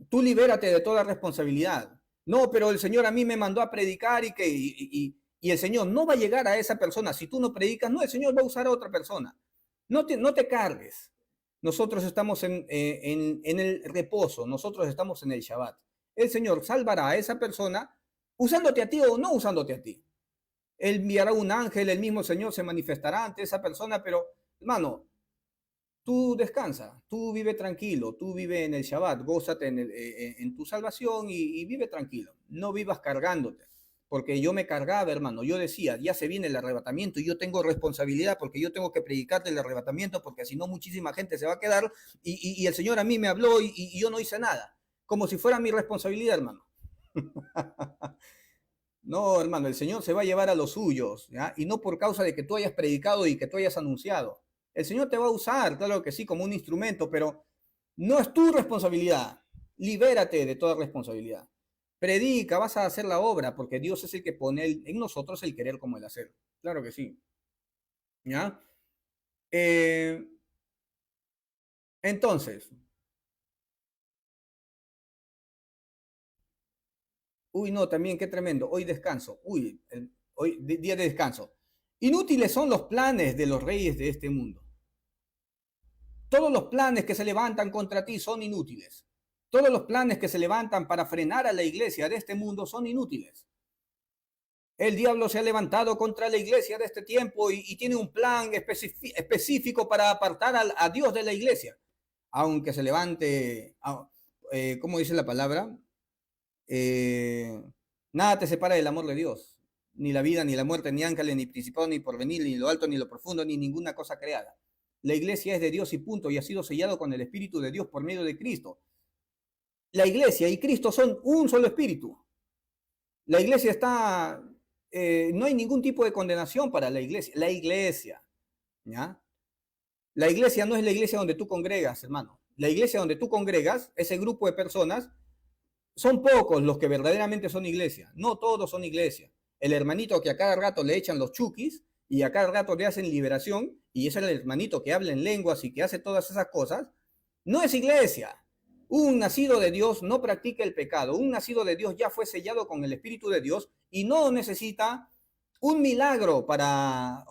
Tú libérate de toda responsabilidad. No, pero el Señor a mí me mandó a predicar y el Señor no va a llegar a esa persona. Si tú no predicas, no, el Señor va a usar a otra persona. No te cargues. Nosotros estamos en el reposo, nosotros estamos en el Shabbat. El Señor salvará a esa persona usándote a ti o no usándote a ti. Él enviará un ángel, el mismo Señor se manifestará ante esa persona, pero hermano, tú descansa, tú vive tranquilo, tú vive en el Shabbat, gózate en tu salvación y vive tranquilo, no vivas cargándote, porque yo me cargaba, hermano, yo decía, ya se viene el arrebatamiento y yo tengo responsabilidad porque yo tengo que predicarte el arrebatamiento porque si no muchísima gente se va a quedar y el Señor a mí me habló y yo no hice nada, como si fuera mi responsabilidad, hermano. No, hermano, el Señor se va a llevar a los suyos, ¿ya? Y no por causa de que tú hayas predicado y que tú hayas anunciado. El Señor te va a usar, claro que sí, como un instrumento, pero no es tu responsabilidad. Libérate de toda responsabilidad. Predica, vas a hacer la obra, porque Dios es el que pone en nosotros el querer como el hacer. Claro que sí. ¿Ya? Entonces, uy, no, también qué tremendo. Hoy descanso. Uy, hoy día de descanso. Inútiles son los planes de los reyes de este mundo. Todos los planes que se levantan contra ti son inútiles. Todos los planes que se levantan para frenar a la iglesia de este mundo son inútiles. El diablo se ha levantado contra la iglesia de este tiempo y tiene un plan específico para apartar a Dios de la iglesia. Aunque se levante, ¿cómo dice la palabra? Nada te separa del amor de Dios, ni la vida, ni la muerte, ni ángeles, ni principado, ni porvenir, ni lo alto, ni lo profundo, ni ninguna cosa creada. La iglesia es de Dios y punto, y ha sido sellado con el Espíritu de Dios por medio de Cristo. La iglesia y Cristo son un solo espíritu. La iglesia está, no hay ningún tipo de condenación para la iglesia. La iglesia, ¿ya? La iglesia no es la iglesia donde tú congregas, hermano. La iglesia donde tú congregas, ese grupo de personas, son pocos los que verdaderamente son iglesia. No todos son iglesia. El hermanito que a cada rato le echan los chukis y a cada rato le hacen liberación, y es el hermanito que habla en lenguas y que hace todas esas cosas, no es iglesia. Un nacido de Dios no practica el pecado. Un nacido de Dios ya fue sellado con el Espíritu de Dios y no necesita un milagro para...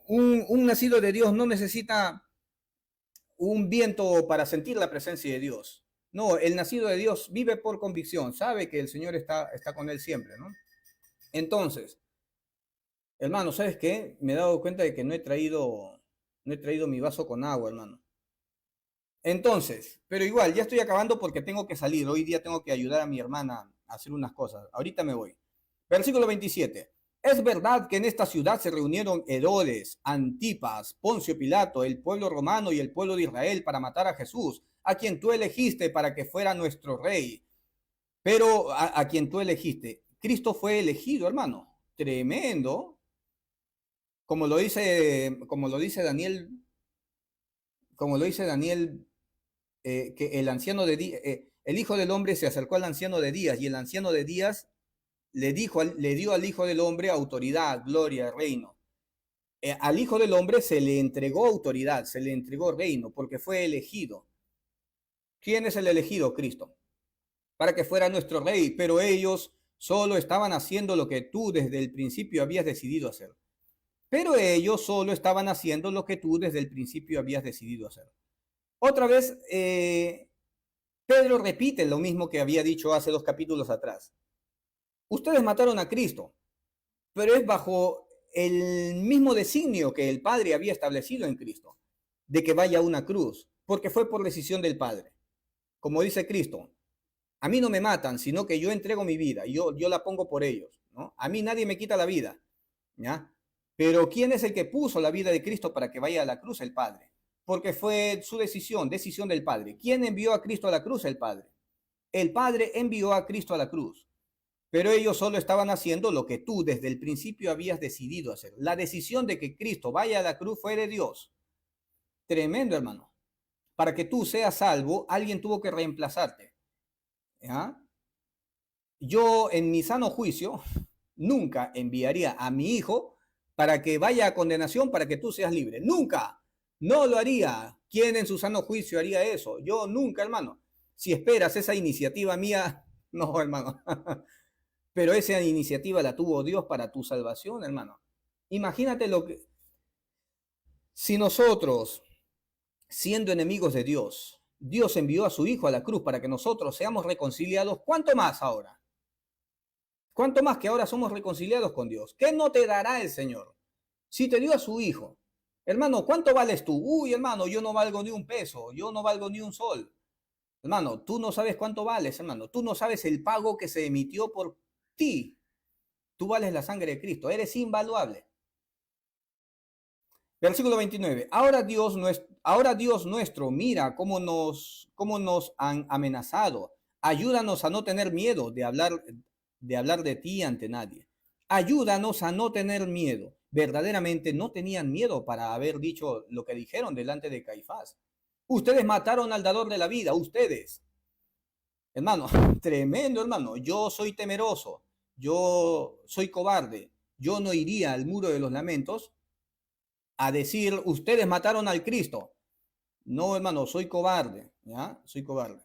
un nacido de Dios no necesita un viento para sentir la presencia de Dios. No, el nacido de Dios vive por convicción, sabe que el Señor está con él siempre, ¿no? Entonces, hermano, ¿sabes qué? Me he dado cuenta de que no he traído mi vaso con agua, hermano. Entonces, pero igual, ya estoy acabando porque tengo que salir. Hoy día tengo que ayudar a mi hermana a hacer unas cosas. Ahorita me voy. Versículo 27. Es verdad que en esta ciudad se reunieron Herodes, Antipas, Poncio Pilato, el pueblo romano y el pueblo de Israel para matar a Jesús, a quien tú elegiste para que fuera nuestro rey. Pero a quien tú elegiste, Cristo fue elegido, hermano. Tremendo. Como lo dice Daniel, que el Hijo del Hombre se acercó al anciano de Días y el anciano de Días le dio al Hijo del Hombre autoridad, gloria, reino. Al Hijo del Hombre se le entregó autoridad, se le entregó reino, porque fue elegido. ¿Quién es el elegido? Cristo, para que fuera nuestro rey, pero ellos solo estaban haciendo lo que tú desde el principio habías decidido hacer. Pero ellos solo estaban haciendo lo que tú desde el principio habías decidido hacer. Otra vez, Pedro repite lo mismo que había dicho hace 2 capítulos atrás. Ustedes mataron a Cristo, pero es bajo el mismo designio que el Padre había establecido en Cristo, de que vaya a una cruz, porque fue por decisión del Padre. Como dice Cristo, a mí no me matan, sino que yo entrego mi vida, yo la pongo por ellos, ¿no? A mí nadie me quita la vida, ¿ya? Pero ¿quién es el que puso la vida de Cristo para que vaya a la cruz? El Padre. Porque fue su decisión del Padre. ¿Quién envió a Cristo a la cruz? El Padre. El Padre envió a Cristo a la cruz. Pero ellos solo estaban haciendo lo que tú desde el principio habías decidido hacer. La decisión de que Cristo vaya a la cruz fue de Dios. Tremendo, hermano. Para que tú seas salvo, alguien tuvo que reemplazarte. ¿Ya? Yo, en mi sano juicio, nunca enviaría a mi hijo para que vaya a condenación para que tú seas libre. Nunca. No lo haría. ¿Quién en su sano juicio haría eso? Yo nunca, hermano. Si esperas esa iniciativa mía, no, hermano. Pero esa iniciativa la tuvo Dios para tu salvación, hermano. Imagínate lo que... Si nosotros, siendo enemigos de Dios, Dios envió a su Hijo a la cruz para que nosotros seamos reconciliados, ¿cuánto más ahora? ¿Cuánto más que ahora somos reconciliados con Dios? ¿Qué no te dará el Señor? Si te dio a su Hijo. Hermano, ¿cuánto vales tú? Uy, hermano, yo no valgo ni un peso, yo no valgo ni un sol. Hermano, tú no sabes cuánto vales, hermano. Tú no sabes el pago que se emitió por ti. Tú vales la sangre de Cristo, eres invaluable. Versículo 29. Ahora Dios nuestro, mira cómo nos han amenazado. Ayúdanos a no tener miedo de hablar de ti ante nadie. Ayúdanos a no tener miedo. Verdaderamente no tenían miedo para haber dicho lo que dijeron delante de Caifás. Ustedes mataron al dador de la vida, ustedes. Hermano, tremendo, hermano. Yo soy temeroso, yo soy cobarde. Yo no iría al muro de los lamentos a decir, ustedes mataron al Cristo. No, hermano, soy cobarde, ¿ya? Soy cobarde.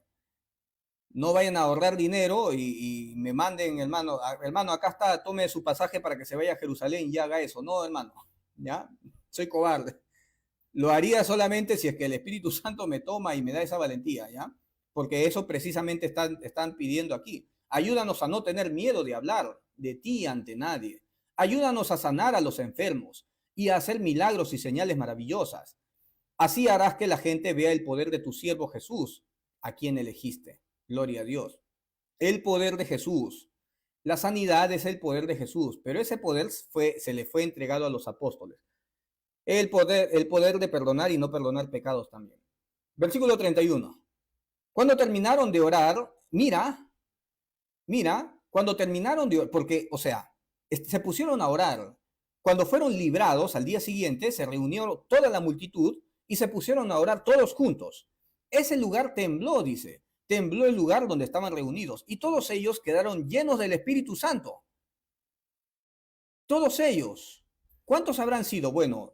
No vayan a ahorrar dinero y me manden, hermano, hermano, acá está, tome su pasaje para que se vaya a Jerusalén y haga eso. No, hermano, ¿ya? Soy cobarde. Lo haría solamente si es que el Espíritu Santo me toma y me da esa valentía, ¿ya? Porque eso precisamente están pidiendo aquí. Ayúdanos a no tener miedo de hablar de ti ante nadie. Ayúdanos a sanar a los enfermos y a hacer milagros y señales maravillosas. Así harás que la gente vea el poder de tu siervo Jesús, a quien elegiste. Gloria a Dios. El poder de Jesús. La sanidad es el poder de Jesús, pero ese poder se le fue entregado a los apóstoles. El poder de perdonar y no perdonar pecados también. Versículo 31. Cuando terminaron de orar, mira, cuando terminaron de orar, porque, o sea, se pusieron a orar. Cuando fueron librados al día siguiente, se reunió toda la multitud y se pusieron a orar todos juntos. Ese lugar tembló, dice, tembló el lugar donde estaban reunidos y todos ellos quedaron llenos del Espíritu Santo. Todos ellos. ¿Cuántos habrán sido? Bueno,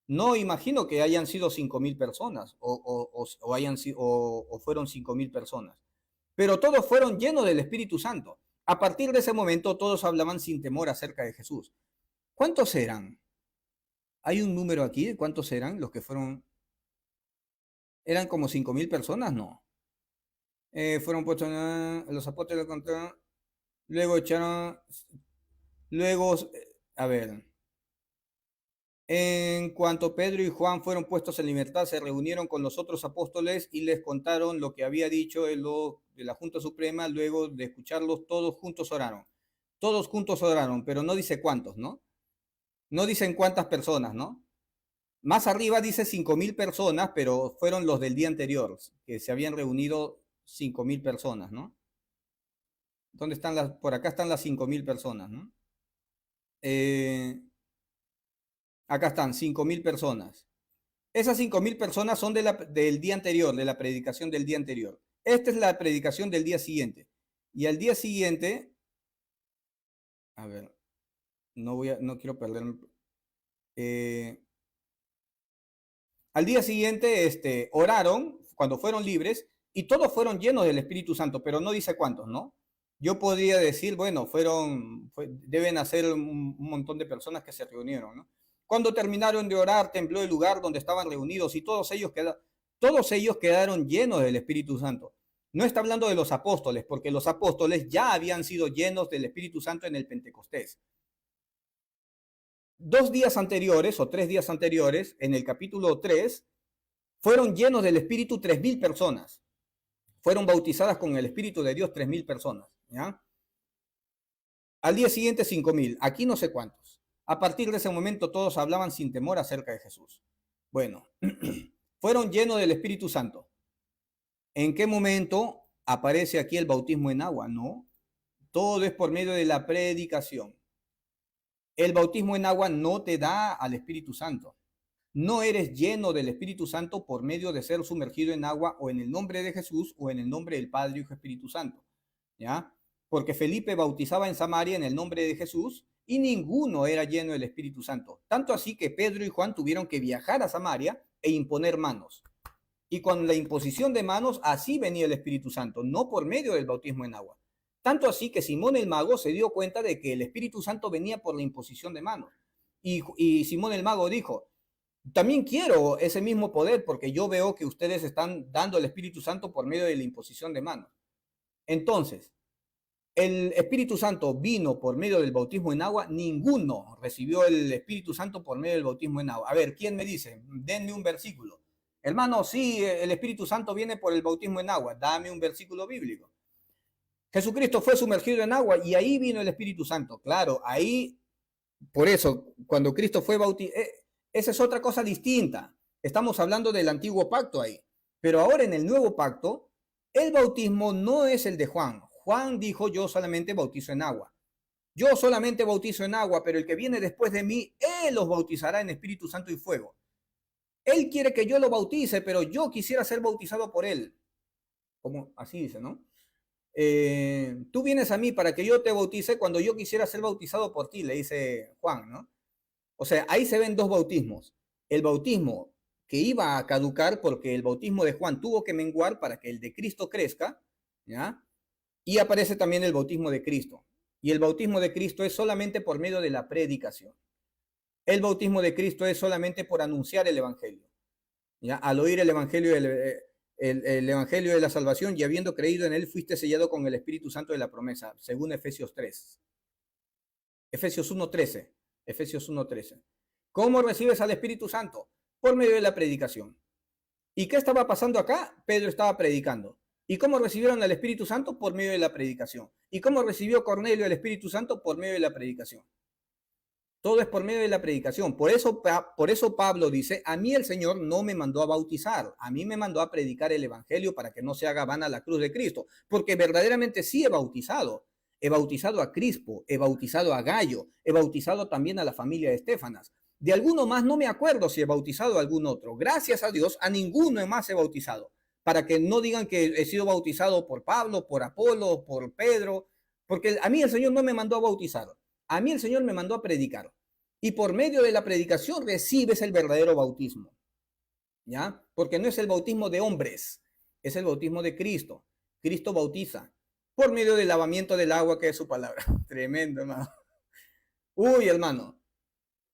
no imagino que hayan sido 5.000 personas o fueron 5.000 personas, pero todos fueron llenos del Espíritu Santo. A partir de ese momento todos hablaban sin temor acerca de Jesús. ¿Cuántos eran? ¿Hay un número aquí de cuántos eran los que fueron? ¿Eran como 5.000 personas? No. Fueron puestos los apóstoles contra, luego echaron, luego, a ver, en cuanto Pedro y Juan fueron puestos en libertad, se reunieron con los otros apóstoles y les contaron lo que había dicho de la Junta Suprema. Luego de escucharlos, todos juntos oraron. Todos juntos oraron, pero no dice cuántos, ¿no? No dicen cuántas personas, ¿no? Más arriba dice 5.000 personas, pero fueron los del día anterior, que se habían reunido 5.000 personas, ¿no? ¿Dónde están las? Por acá están las 5.000 personas, ¿no? Acá están 5.000 personas. Esas 5.000 personas son del día anterior, de la predicación del día anterior. Esta es la predicación del día siguiente. Y al día siguiente, a ver, no quiero perder. Al día siguiente, oraron cuando fueron libres y todos fueron llenos del Espíritu Santo, pero no dice cuántos, ¿no? Yo podría decir, bueno, deben ser un montón de personas que se reunieron, ¿no? Cuando terminaron de orar, tembló el lugar donde estaban reunidos y todos ellos quedaron llenos del Espíritu Santo. No está hablando de los apóstoles, porque los apóstoles ya habían sido llenos del Espíritu Santo en el Pentecostés. 2 días anteriores o 3 días anteriores, en el capítulo 3, fueron llenos del Espíritu 3.000 personas. Fueron bautizadas con el Espíritu de Dios 3.000 personas, ¿ya? Al día siguiente 5.000, aquí no sé cuántos. A partir de ese momento todos hablaban sin temor acerca de Jesús. Bueno, fueron llenos del Espíritu Santo. ¿En qué momento aparece aquí el bautismo en agua? No, todo es por medio de la predicación. El bautismo en agua no te da al Espíritu Santo. No eres lleno del Espíritu Santo por medio de ser sumergido en agua o en el nombre de Jesús o en el nombre del Padre, Hijo y Espíritu Santo, ¿ya? Porque Felipe bautizaba en Samaria en el nombre de Jesús y ninguno era lleno del Espíritu Santo. Tanto así que Pedro y Juan tuvieron que viajar a Samaria e imponer manos. Y con la imposición de manos, así venía el Espíritu Santo, no por medio del bautismo en agua. Tanto así que Simón el mago se dio cuenta de que el Espíritu Santo venía por la imposición de manos. Y Simón el mago dijo, también quiero ese mismo poder porque yo veo que ustedes están dando el Espíritu Santo por medio de la imposición de manos. Entonces, el Espíritu Santo vino por medio del bautismo en agua, ninguno recibió el Espíritu Santo por medio del bautismo en agua. A ver, ¿quién me dice? Denme un versículo. Hermano, sí, el Espíritu Santo viene por el bautismo en agua. Dame un versículo bíblico. Jesucristo fue sumergido en agua y ahí vino el Espíritu Santo. Claro, ahí, por eso, cuando Cristo fue bautizado, esa es otra cosa distinta. Estamos hablando del antiguo pacto ahí. Pero ahora en el nuevo pacto, el bautismo no es el de Juan. Juan dijo, yo solamente bautizo en agua. Yo solamente bautizo en agua, pero el que viene después de mí, él los bautizará en Espíritu Santo y fuego. Él quiere que yo lo bautice, pero yo quisiera ser bautizado por él. Como así dice, ¿no? Tú vienes a mí para que yo te bautice cuando yo quisiera ser bautizado por ti, le dice Juan, ¿no? O sea, ahí se ven dos bautismos. El bautismo que iba a caducar porque el bautismo de Juan tuvo que menguar para que el de Cristo crezca, ¿ya? Y aparece también el bautismo de Cristo. Y el bautismo de Cristo es solamente por medio de la predicación. El bautismo de Cristo es solamente por anunciar el Evangelio. ¿Ya? Al oír el Evangelio, el Evangelio de la salvación y habiendo creído en él, fuiste sellado con el Espíritu Santo de la promesa, según Efesios 3. Efesios 1.13. Efesios 1.13. ¿Cómo recibes al Espíritu Santo? Por medio de la predicación. ¿Y qué estaba pasando acá? Pedro estaba predicando. ¿Y cómo recibieron al Espíritu Santo? Por medio de la predicación. ¿Y cómo recibió Cornelio el Espíritu Santo? Por medio de la predicación. Todo es por medio de la predicación. Por eso Pablo dice, a mí el Señor no me mandó a bautizar, a mí me mandó a predicar el Evangelio para que no se haga vana la cruz de Cristo, porque verdaderamente sí he bautizado. He bautizado a Crispo, he bautizado a Gallo, he bautizado también a la familia de Estefanas. De alguno más no me acuerdo si he bautizado a algún otro. Gracias a Dios, a ninguno más he bautizado. Para que no digan que he sido bautizado por Pablo, por Apolo, por Pedro, porque a mí el Señor no me mandó a bautizar. A mí el Señor me mandó a predicar. Y por medio de la predicación recibes el verdadero bautismo. ¿Ya? Porque no es el bautismo de hombres, es el bautismo de Cristo. Cristo bautiza por medio del lavamiento del agua, que es su palabra. Tremendo, hermano. Uy, hermano.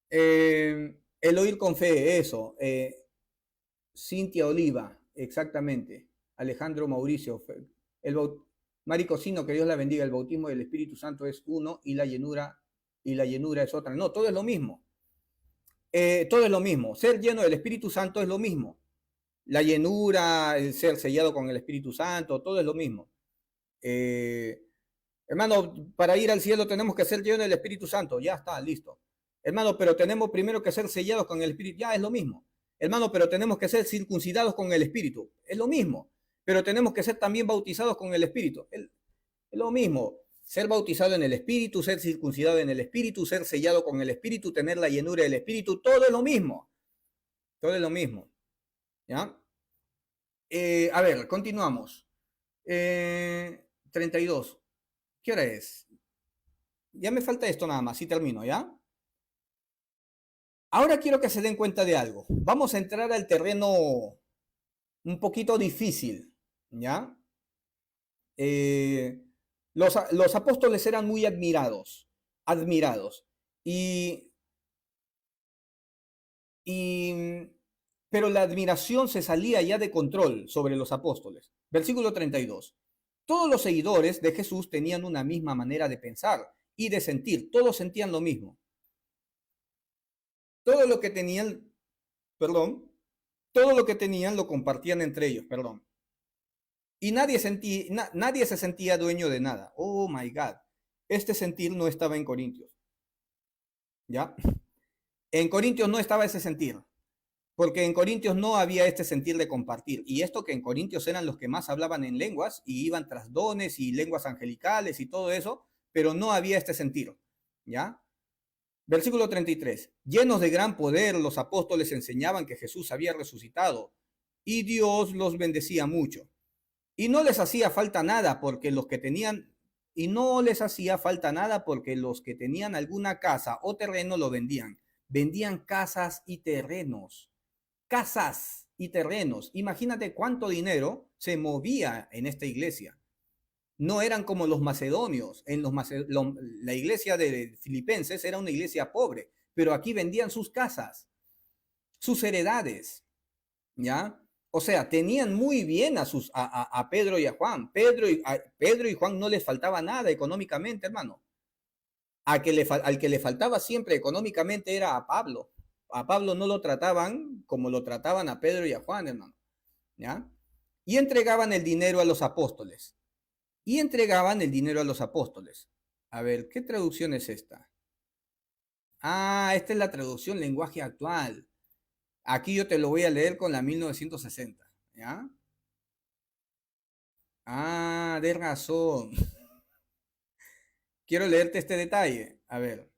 El oír con fe, eso. Cintia Oliva, exactamente. Alejandro Mauricio. Mari Cocino, que Dios la bendiga. El bautismo del Espíritu Santo es uno y la llenura es otra. No, todo es lo mismo. Todo es lo mismo. Ser lleno del Espíritu Santo es lo mismo. La llenura, el ser sellado con el Espíritu Santo, todo es lo mismo. Hermano, para ir al cielo tenemos que ser llenos del Espíritu Santo. Ya está, listo. Hermano, pero tenemos primero que ser sellados con el Espíritu. Ya es lo mismo. Hermano, pero tenemos que ser circuncidados con el Espíritu. Es lo mismo. Pero tenemos que ser también bautizados con el Espíritu. Es lo mismo. Ser bautizado en el Espíritu, ser circuncidado en el Espíritu, ser sellado con el Espíritu, tener la llenura del Espíritu, todo es lo mismo. Todo es lo mismo. ¿Ya? A ver, continuamos. 32. ¿Qué hora es? Ya me falta esto nada más, y termino, ¿ya? Ahora quiero que se den cuenta de algo. Vamos a entrar al terreno un poquito difícil, ¿ya? Los apóstoles eran muy admirados, y, pero la admiración se salía ya de control sobre los apóstoles. Versículo 32. Todos los seguidores de Jesús tenían una misma manera de pensar y de sentir, todos sentían lo mismo. Todo lo que tenían, perdón, todo lo que tenían lo compartían entre ellos, perdón. Y nadie se sentía dueño de nada. Oh my God. Este sentir no estaba en Corintios. ¿Ya? En Corintios no estaba ese sentir. Porque en Corintios no había este sentir de compartir. Y esto que en Corintios eran los que más hablaban en lenguas y iban tras dones y lenguas angelicales y todo eso, pero no había este sentir. ¿Ya? Versículo 33. Llenos de gran poder, los apóstoles enseñaban que Jesús había resucitado y Dios los bendecía mucho. Y no les hacía falta nada porque los que tenían, alguna casa o terreno lo vendían. Vendían casas y terrenos. Casas y terrenos. Imagínate cuánto dinero se movía en esta iglesia. No eran como los macedonios. La iglesia de Filipenses era una iglesia pobre, pero aquí vendían sus casas, sus heredades, ¿ya? O sea, tenían muy bien a Pedro y a Juan. Pedro y Juan no les faltaba nada económicamente, hermano. Al que le faltaba siempre económicamente era a Pablo. A Pablo no lo trataban como lo trataban a Pedro y a Juan, hermano. ¿Ya? Y entregaban el dinero a los apóstoles. A ver, ¿qué traducción es esta? Ah, esta es la traducción lenguaje actual. Aquí yo te lo voy a leer con la 1960, ¿ya? Ah, de razón. Quiero leerte este detalle. A ver.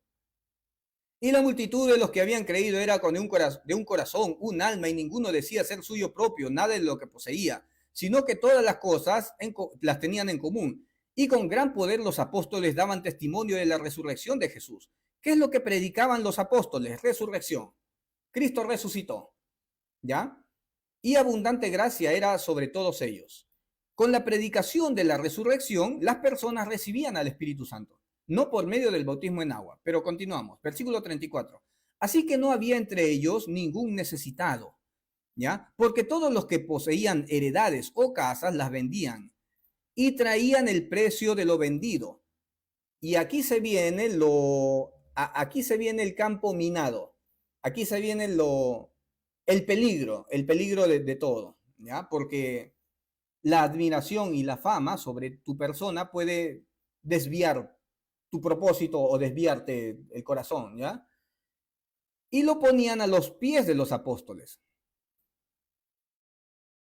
Y la multitud de los que habían creído era de un corazón, un alma, y ninguno decía ser suyo propio, nada de lo que poseía, sino que todas las cosas las tenían en común. Y con gran poder los apóstoles daban testimonio de la resurrección de Jesús. ¿Qué es lo que predicaban los apóstoles? Resurrección. Cristo resucitó. ¿ya? Y abundante gracia era sobre todos ellos. Con la predicación de la resurrección, las personas recibían al Espíritu Santo, no por medio del bautismo en agua. Pero continuamos, versículo 34. Así que no había entre ellos ningún necesitado, ¿ya? Porque todos los que poseían heredades o casas las vendían y traían el precio de lo vendido. Y aquí se viene aquí se viene el campo minado. Aquí se viene el peligro de todo, ¿ya? Porque la admiración y la fama sobre tu persona puede desviar tu propósito o desviarte el corazón, ¿ya? Y lo ponían a los pies de los apóstoles.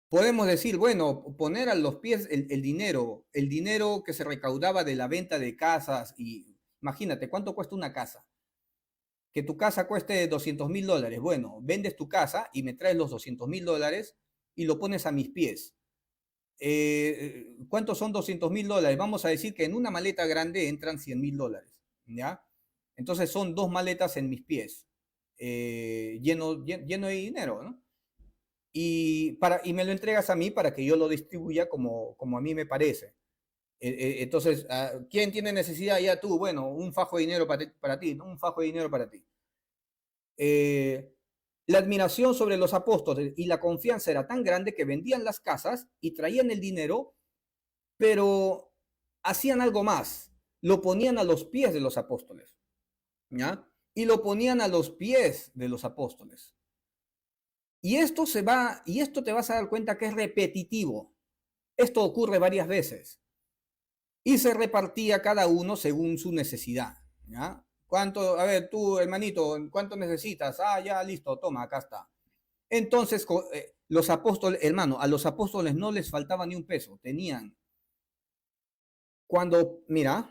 Podemos decir, bueno, poner a los pies el dinero que se recaudaba de la venta de casas, y imagínate, ¿cuánto cuesta una casa? Que tu casa cueste $200,000. Bueno, vendes tu casa y me traes los $200,000 y lo pones a mis pies. ¿Cuántos son $200,000? Vamos a decir que en una maleta grande entran $100,000, ¿ya? Entonces son dos maletas en mis pies, lleno de dinero, ¿no? Y me lo entregas a mí para que yo lo distribuya como a mí me parece. Entonces, ¿quién tiene necesidad? Ya tú, bueno, un fajo de dinero para ti, ¿no? Un fajo de dinero para ti. La admiración sobre los apóstoles y la confianza era tan grande que vendían las casas y traían el dinero, pero hacían algo más. Lo ponían a los pies de los apóstoles, ¿ya? Y lo ponían a los pies de los apóstoles. Y esto te vas a dar cuenta que es repetitivo. Esto ocurre varias veces. Y se repartía cada uno según su necesidad, ¿ya? ¿Cuánto? A ver, tú, hermanito, ¿cuánto necesitas? Ah, ya, listo, toma, acá está. Entonces, los apóstoles, hermano, a los apóstoles no les faltaba ni un peso, tenían. Mira,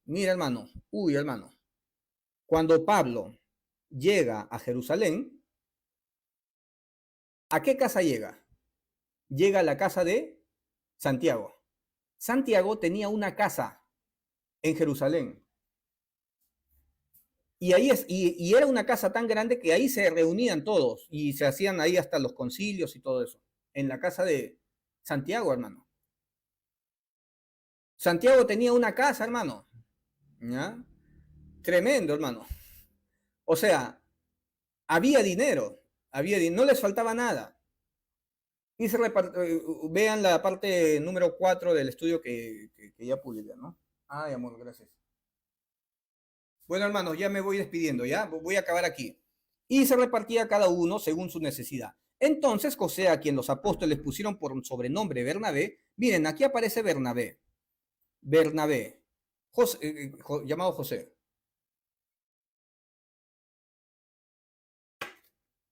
hermano, hermano, cuando Pablo llega a Jerusalén, ¿a qué casa llega? Llega a la casa de Santiago. Santiago tenía una casa en Jerusalén. Y era una casa tan grande que ahí se reunían todos y se hacían ahí hasta los concilios y todo eso. En la casa de Santiago, hermano. Santiago tenía una casa, hermano. ¿Ya? Tremendo, hermano. O sea, había dinero, no les faltaba nada. Y vean la parte número 4 del estudio que ya publiqué, ¿no? Ay, amor, gracias. Bueno, hermanos, ya me voy despidiendo, ¿ya? Voy a acabar aquí. Y se repartía cada uno según su necesidad. Entonces, José, a quien los apóstoles pusieron por sobrenombre Bernabé, miren, aquí aparece Bernabé. Bernabé, llamado José.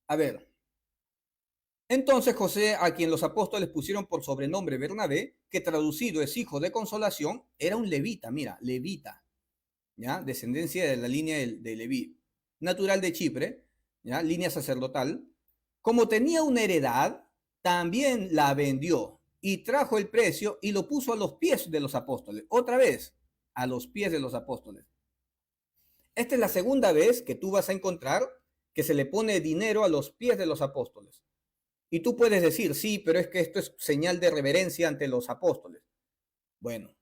A ver, entonces José, a quien los apóstoles pusieron por sobrenombre Bernabé, que traducido es hijo de consolación, era un levita, mira, levita, ¿ya? Descendencia de la línea de Leví, natural de Chipre, ¿ya? Línea sacerdotal. Como tenía una heredad, también la vendió y trajo el precio y lo puso a los pies de los apóstoles. Otra vez, a los pies de los apóstoles. Esta es la segunda vez que tú vas a encontrar que se le pone dinero a los pies de los apóstoles. Y tú puedes decir, sí, pero es que esto es señal de reverencia ante los apóstoles. Bueno,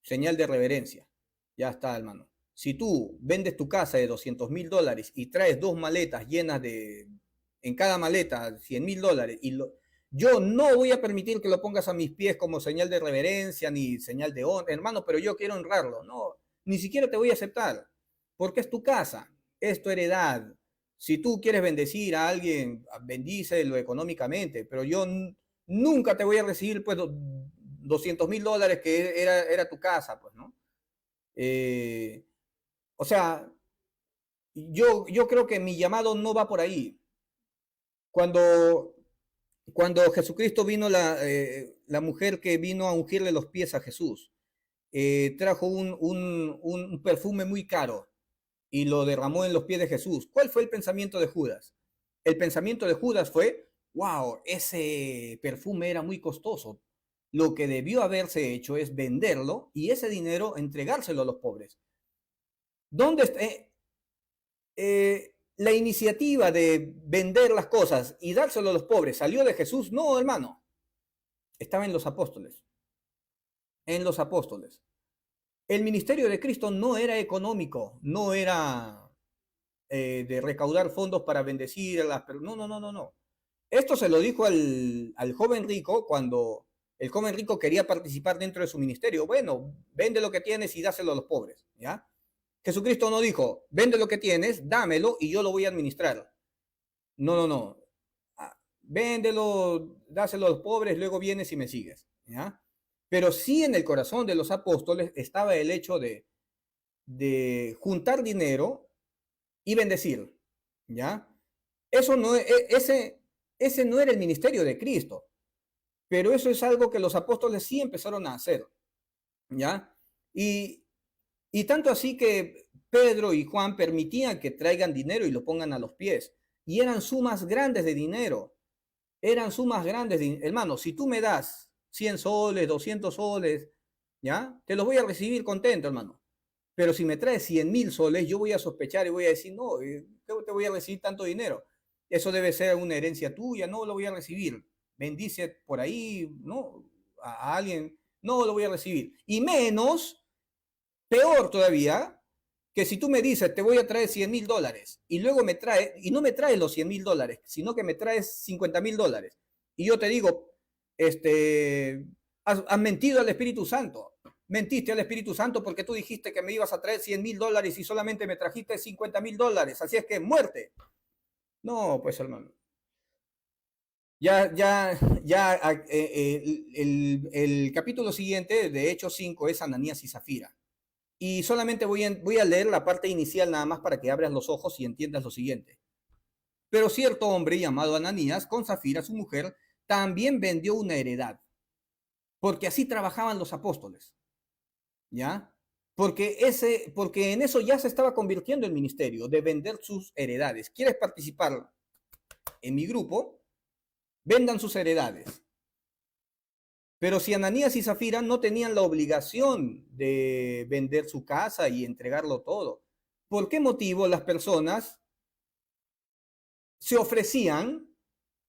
señal de reverencia. Ya está, hermano. Si tú vendes tu casa de $200,000 y traes dos maletas llenas en cada maleta, $100,000, yo no voy a permitir que lo pongas a mis pies como señal de reverencia ni señal de honra, hermano, pero yo quiero honrarlo. No, ni siquiera te voy a aceptar, porque es tu casa, es tu heredad. Si tú quieres bendecir a alguien, bendícelo económicamente, pero yo nunca te voy a recibir pues $200,000 que era tu casa, pues, ¿no? O sea, yo creo que mi llamado no va por ahí. Cuando, cuando Jesucristo vino, la mujer que vino a ungirle los pies a Jesús, trajo un perfume muy caro y lo derramó en los pies de Jesús. ¿Cuál fue el pensamiento de Judas? El pensamiento de Judas fue, wow, ese perfume era muy costoso. Lo que debió haberse hecho es venderlo y ese dinero entregárselo a los pobres. ¿Dónde está? la iniciativa de vender las cosas y dárselo a los pobres salió de Jesús. No, hermano, estaba en los apóstoles. En los apóstoles. El ministerio de Cristo no era económico, no era de recaudar fondos para bendecir a las personas. No, no, no, no, no. Esto se lo dijo al joven rico cuando el joven rico quería participar dentro de su ministerio. Bueno, vende lo que tienes y dáselo a los pobres, ¿ya? Jesucristo no dijo, vende lo que tienes, dámelo y yo lo voy a administrar. No, no, no. Véndelo, dáselo a los pobres, luego vienes y me sigues, ¿ya? Pero sí en el corazón de los apóstoles estaba el hecho de juntar dinero y bendecir, ¿ya? Eso no, ese no era el ministerio de Cristo, pero eso es algo que los apóstoles sí empezaron a hacer, ¿ya? Y tanto así que Pedro y Juan permitían que traigan dinero y lo pongan a los pies, y eran sumas grandes de dinero, eran sumas grandes de, hermano, si tú me das 100 soles, 200 soles, ¿ya? Te los voy a recibir contento, hermano. Pero si me traes 100.000 soles, yo voy a sospechar y voy a decir, no, te voy a recibir tanto dinero. Eso debe ser una herencia tuya, no lo voy a recibir. Bendice por ahí, ¿no? A alguien, no lo voy a recibir. Y menos, peor todavía, que si tú me dices, te voy a traer 100.000 dólares, y luego me traes, y no me traes los 100.000 dólares, sino que me traes 50.000 dólares, y yo te digo, has mentido al Espíritu Santo, mentiste al Espíritu Santo porque tú dijiste que me ibas a traer 100.000 dólares y solamente me trajiste 50.000 dólares, así es que muerte. No, pues hermano. El capítulo siguiente de Hechos 5 es Ananías y Zafira. Y solamente voy a leer la parte inicial nada más para que abras los ojos y entiendas lo siguiente. Pero cierto hombre llamado Ananías, con Zafira, su mujer, también vendió una heredad, porque así trabajaban los apóstoles, ¿ya? Porque en eso ya se estaba convirtiendo el ministerio, de vender sus heredades. ¿Quieres participar en mi grupo? Vendan sus heredades. Pero si Ananías y Zafira no tenían la obligación de vender su casa y entregarlo todo, ¿por qué motivo las personas se ofrecían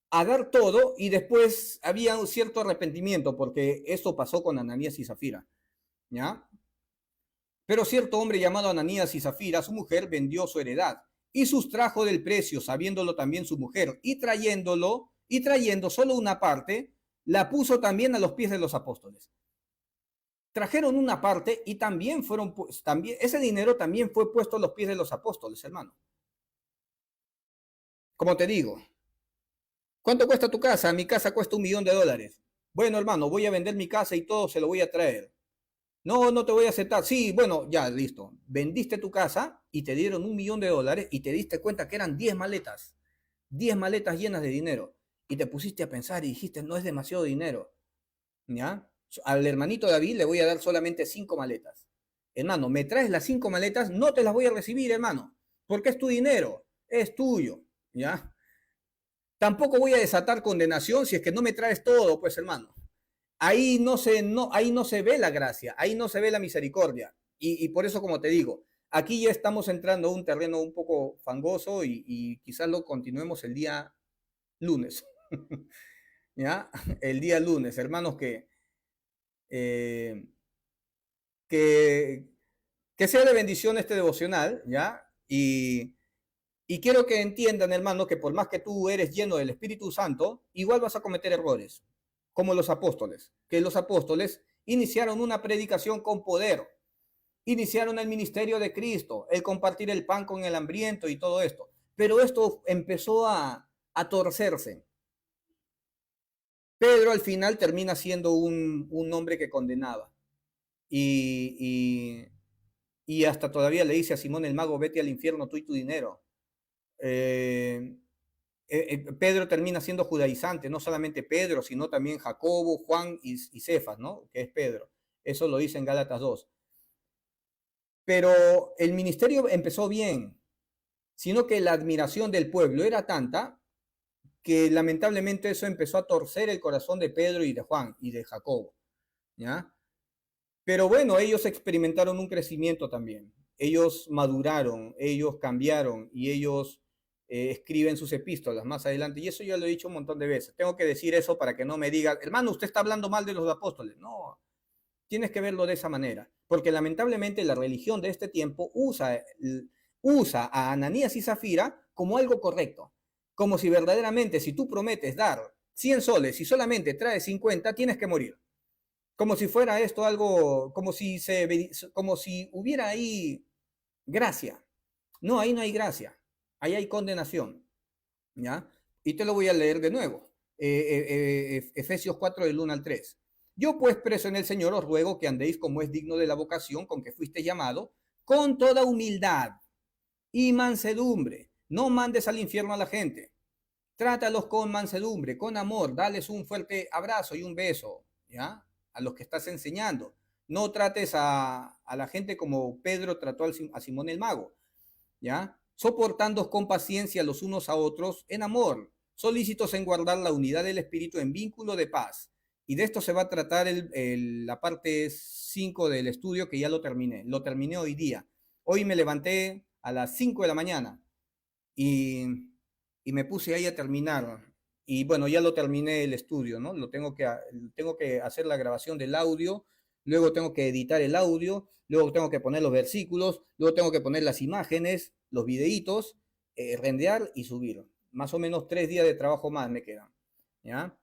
a dar todo y después había un cierto arrepentimiento? Porque esto pasó con Ananías y Zafira, ¿ya? Pero cierto hombre llamado Ananías y Zafira, su mujer, vendió su heredad y sustrajo del precio, sabiéndolo también su mujer, y trayendo solo una parte, la puso también a los pies de los apóstoles. Trajeron una parte y también ese dinero también fue puesto a los pies de los apóstoles, hermano. Como te digo, ¿cuánto cuesta tu casa? Mi casa cuesta $1.000.000. Bueno, hermano, voy a vender mi casa y todo se lo voy a traer. No, no te voy a aceptar. Sí, bueno, ya, listo. Vendiste tu casa y te dieron $1.000.000 y te diste cuenta que eran 10 maletas. 10 maletas llenas de dinero. Y te pusiste a pensar y dijiste, no es demasiado dinero. ¿Ya? Al hermanito David le voy a dar solamente 5 maletas. Hermano, me traes las 5 maletas, no te las voy a recibir, hermano. Porque es tu dinero, es tuyo. ¿Ya? Tampoco voy a desatar condenación si es que no me traes todo, pues, hermano. Ahí no se ve la gracia, ahí no se ve la misericordia. Y por eso, como te digo, aquí ya estamos entrando a un terreno un poco fangoso y quizás lo continuemos el día lunes. ¿Ya? El día lunes, hermanos, eh, que, que sea de bendición este devocional, ¿ya? Y quiero que entiendan, hermano, que por más que tú eres lleno del Espíritu Santo, igual vas a cometer errores, como los apóstoles, que los apóstoles iniciaron una predicación con poder, iniciaron el ministerio de Cristo, el compartir el pan con el hambriento y todo esto. Pero esto empezó a torcerse. Pedro al final termina siendo un hombre que condenaba. Y hasta todavía le dice a Simón el mago, vete al infierno tú y tu dinero. Pedro termina siendo judaizante, no solamente Pedro, sino también Jacobo, Juan y Cefas, ¿no? Que es Pedro. Eso lo dice en Gálatas 2. Pero el ministerio empezó bien, sino que la admiración del pueblo era tanta que lamentablemente eso empezó a torcer el corazón de Pedro y de Juan y de Jacobo, ¿ya? Pero bueno, ellos experimentaron un crecimiento también. Ellos maduraron, ellos cambiaron y ellos escribe en sus epístolas más adelante, y eso ya lo he dicho un montón de veces. Tengo que decir eso para que no me diga, hermano, usted está hablando mal de los apóstoles. No, tienes que verlo de esa manera, porque lamentablemente la religión de este tiempo usa a Ananías y Zafira como algo correcto, como si verdaderamente si tú prometes dar 100 soles y solamente traes 50, tienes que morir. Como si fuera esto algo, como si hubiera ahí gracia. No, ahí no hay gracia, ahí hay condenación, ¿ya? Y te lo voy a leer de nuevo. Efesios 4 del 1 al 3. Yo pues preso en el Señor os ruego que andéis como es digno de la vocación con que fuiste llamado, con toda humildad y mansedumbre. No mandes al infierno a la gente. Trátalos con mansedumbre, con amor, dales un fuerte abrazo y un beso, ¿ya? A los que estás enseñando. No trates a la gente como Pedro trató a Simón el Mago, ¿ya? Soportando con paciencia los unos a otros en amor, solícitos en guardar la unidad del espíritu en vínculo de paz. Y de esto se va a tratar la parte 5 del estudio que ya lo terminé hoy día. Hoy me levanté a las 5 de la mañana y, y me puse ahí a terminar. Y bueno, ya lo terminé el estudio, ¿no? Tengo que hacer la grabación del audio, luego tengo que editar el audio, luego tengo que poner los versículos, luego tengo que poner las imágenes, los videitos, rendear y subir. Más o menos 3 días de trabajo más me quedan, ¿ya?